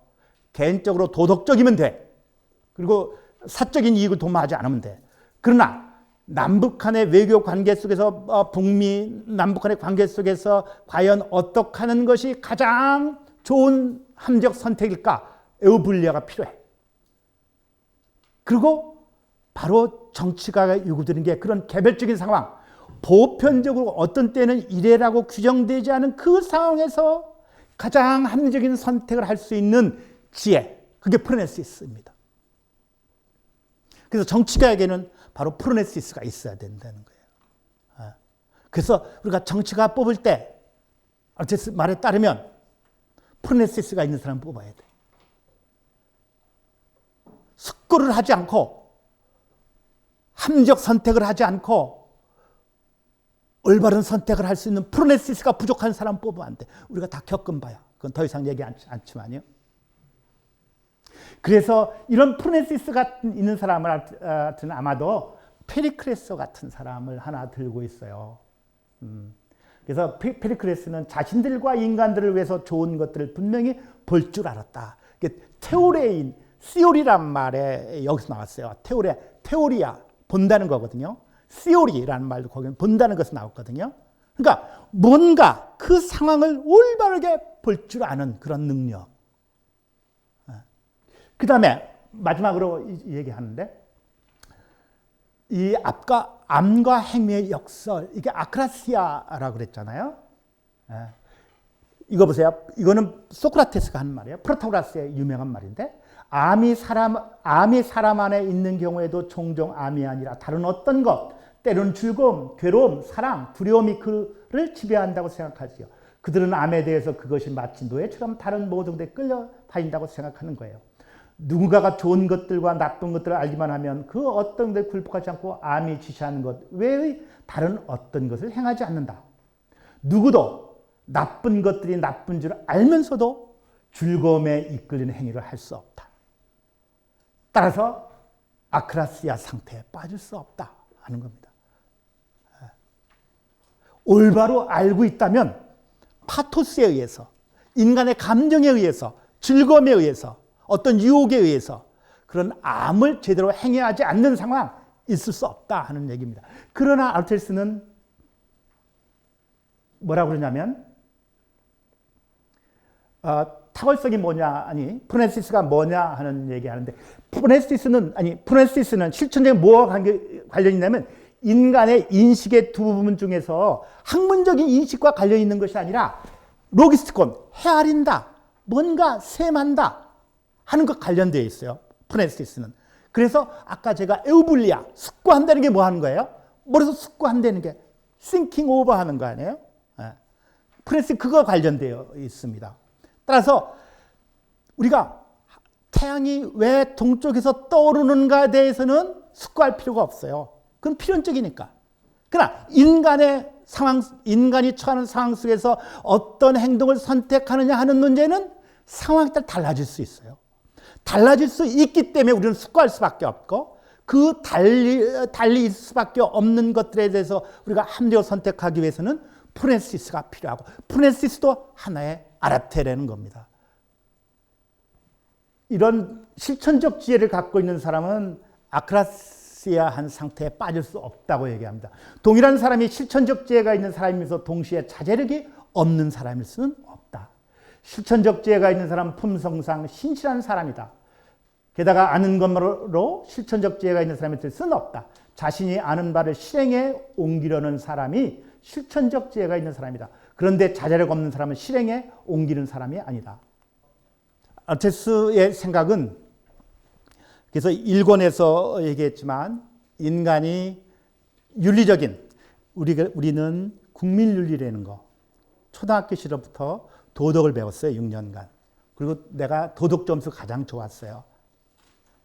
S1: 개인적으로 도덕적이면 돼. 그리고 사적인 이익을 도모하지 않으면 돼. 그러나 남북한의 외교 관계 속에서 북미 남북한의 관계 속에서 과연 어떻게 하는 것이 가장 좋은 합리적 선택일까? 에우블리아가 필요해. 그리고 바로 정치가가 요구되는 게 그런 개별적인 상황, 보편적으로 어떤 때는 이래라고 규정되지 않은 그 상황에서 가장 합리적인 선택을 할 수 있는 지혜, 그게 프로네시스입니다. 그래서 정치가에게는 바로 프로네시스가 있어야 된다는 거예요. 그래서 우리가 정치가 뽑을 때 아르테스 말에 따르면 프로네시스가 있는 사람 뽑아야 돼. 숙고를 하지 않고 합리적 선택을 하지 않고 올바른 선택을 할 수 있는 프로네시스가 부족한 사람 뽑으면 안 돼. 우리가 다 겪은 바야. 그건 더 이상 얘기 않지만요. 그래서 이런 프로네시스가 있는 사람을 아마도 페리클레스 같은 사람을 하나 들고 있어요. 그래서 페리클레스는 자신들과 인간들을 위해서 좋은 것들을 분명히 볼 줄 알았다. 테오레인, 시오리란 말에 여기서 나왔어요. 테오리아, 본다는 거거든요. 시오리라는 말도 거기는 본다는 것이 나왔거든요. 그러니까 뭔가 그 상황을 올바르게 볼 줄 아는 그런 능력. 그 다음에 마지막으로 얘기하는데 이 암과 행위의 역설, 이게 아크라시아라고 그랬잖아요. 이거 보세요. 이거는 소크라테스가 한 말이에요. 프로타고라스의 유명한 말인데 암이 사람 안에 있는 경우에도 종종 암이 아니라 다른 어떤 것, 때로는 즐거움, 괴로움, 사랑, 두려움이 그를 지배한다고 생각하지요. 그들은 암에 대해서 그것이 마치 노예처럼 다른 모든 데 끌려다닌다고 생각하는 거예요. 누군가가 좋은 것들과 나쁜 것들을 알기만 하면 그 어떤 데 굴복하지 않고 암이 지시하는 것 외의 다른 어떤 것을 행하지 않는다. 누구도 나쁜 것들이 나쁜 줄 알면서도 즐거움에 이끌리는 행위를 할 수 없다. 따라서 아크라시아 상태에 빠질 수 없다 하는 겁니다. 올바로 알고 있다면 파토스에 의해서, 인간의 감정에 의해서, 즐거움에 의해서 어떤 유혹에 의해서 그런 암을 제대로 행해하지 않는 상황 있을 수 없다 하는 얘기입니다. 그러나 아르테미스는 뭐라고 그러냐면 탁월성이 뭐냐, 아니 프로네시스가 뭐냐 하는 얘기하는데, 프로네시스는 실천적인 뭐와 관련이 있냐면 인간의 인식의 두 부분 중에서 학문적인 인식과 관련이 있는 것이 아니라 로기스티콘, 헤아린다, 뭔가 셈한다 하는 것 관련되어 있어요. 프로네시스는. 그래서 아까 제가 에우블리아, 숙고한다는 게 뭐 하는 거예요? 머리에서 숙고한다는 게 thinking over 하는 거 아니에요? 프로네시스 그거 관련되어 있습니다. 따라서 우리가 태양이 왜 동쪽에서 떠오르는가에 대해서는 숙고할 필요가 없어요. 그건 필연적이니까. 그러나 인간이 처하는 상황 속에서 어떤 행동을 선택하느냐 하는 문제는 상황에 따라 달라질 수 있어요. 달라질 수 있기 때문에 우리는 숙고할 수밖에 없고, 그 달리 있을 수밖에 없는 것들에 대해서 우리가 합리적으로 선택하기 위해서는 프로네시스가 필요하고, 프로네시스도 하나의 아라테라는 겁니다. 이런 실천적 지혜를 갖고 있는 사람은 아크라시아한 상태에 빠질 수 없다고 얘기합니다. 동일한 사람이 실천적 지혜가 있는 사람이면서 동시에 자제력이 없는 사람일 수는 없다. 실천적 지혜가 있는 사람은 품성상 신실한 사람이다. 게다가 아는 것으로 실천적 지혜가 있는 사람이 될 수는 없다. 자신이 아는 바를 실행에 옮기려는 사람이 실천적 지혜가 있는 사람이다. 그런데 자제력 없는 사람은 실행에 옮기는 사람이 아니다. 아르테미스의 생각은, 그래서 1권에서 얘기했지만 인간이 윤리적인, 우리는 국민윤리라는 거, 초등학교 시절부터 도덕을 배웠어요. 6년간. 그리고 내가 도덕 점수 가장 좋았어요.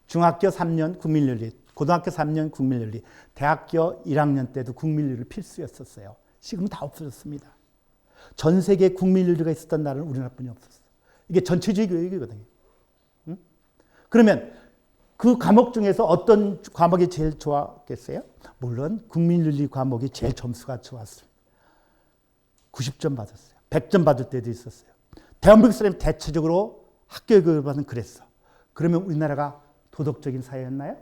S1: 중학교 3년 국민윤리, 고등학교 3년 국민윤리, 대학교 1학년 때도 국민윤리를 필수였었어요. 지금 다 없어졌습니다. 전 세계에 국민윤리가 있었던 나라는 우리나라뿐이 없었어요. 이게 전체주의 교육이거든요. 응? 그러면 그 과목 중에서 어떤 과목이 제일 좋았겠어요? 물론 국민윤리 과목이 제일 점수가 좋았어요. 90점 받았어요. 100점 받을 때도 있었어요. 대한민국 사람이 대체적으로 학교 교육을 받은 그랬어. 그러면 우리나라가 도덕적인 사회였나요?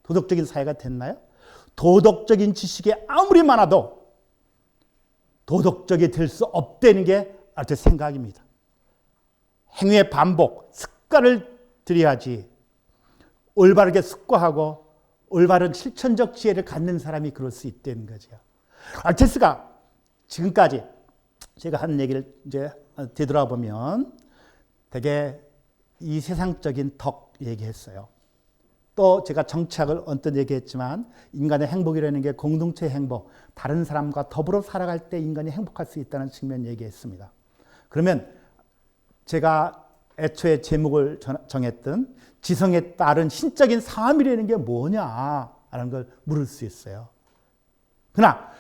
S1: 도덕적인 사회가 됐나요? 도덕적인 지식이 아무리 많아도 도덕적이 될 수 없다는 게 제 생각입니다. 행위의 반복, 습관을 들여야지 올바르게 숙고하고 올바른 실천적 지혜를 갖는 사람이 그럴 수 있다는 거죠. 아르테미스가 지금까지 제가 하는 얘기를 이제 되돌아보면 되게 이 세상적인 덕 얘기했어요. 또 제가 정착을 언뜻 얘기했지만 인간의 행복이라는 게 공동체 행복, 다른 사람과 더불어 살아갈 때 인간이 행복할 수 있다는 측면 얘기했습니다. 그러면 제가 애초에 제목을 정했던 지성에 따른 신적인 삶이라는 게 뭐냐라는 걸 물을 수 있어요. 그러나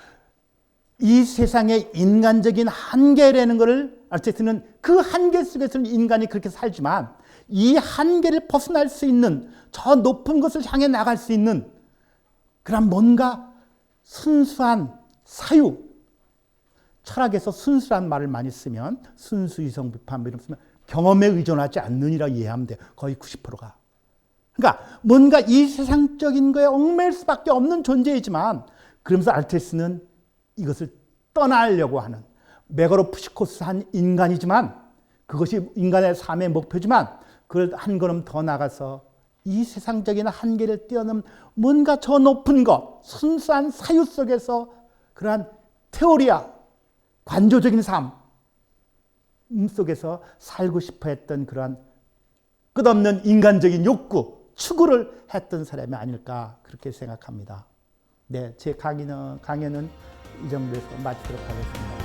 S1: 이 세상의 인간적인 한계라는 것을 아르테미스는 그 한계 속에서는 인간이 그렇게 살지만 이 한계를 벗어날 수 있는 저 높은 것을 향해 나갈 수 있는 그런 뭔가 순수한 사유, 철학에서 순수란 말을 많이 쓰면 순수, 이성, 비판 이런 쓰면 경험에 의존하지 않느니라 이해하면 돼요. 거의 90%가. 그러니까 뭔가 이 세상적인 거에 얽매일 수밖에 없는 존재이지만 그러면서 아르테미스는 이것을 떠나려고 하는 메가로푸시코스한 인간이지만 그것이 인간의 삶의 목표지만 그걸 한 걸음 더 나가서 이 세상적인 한계를 뛰어넘은 뭔가 저 높은 것, 순수한 사유 속에서 그러한 테오리아, 관조적인 삶 속에서 살고 싶어 했던 그러한 끝없는 인간적인 욕구, 추구를 했던 사람이 아닐까 그렇게 생각합니다. 네, 제 강연은 이 정도에서 마치도록 하겠습니다.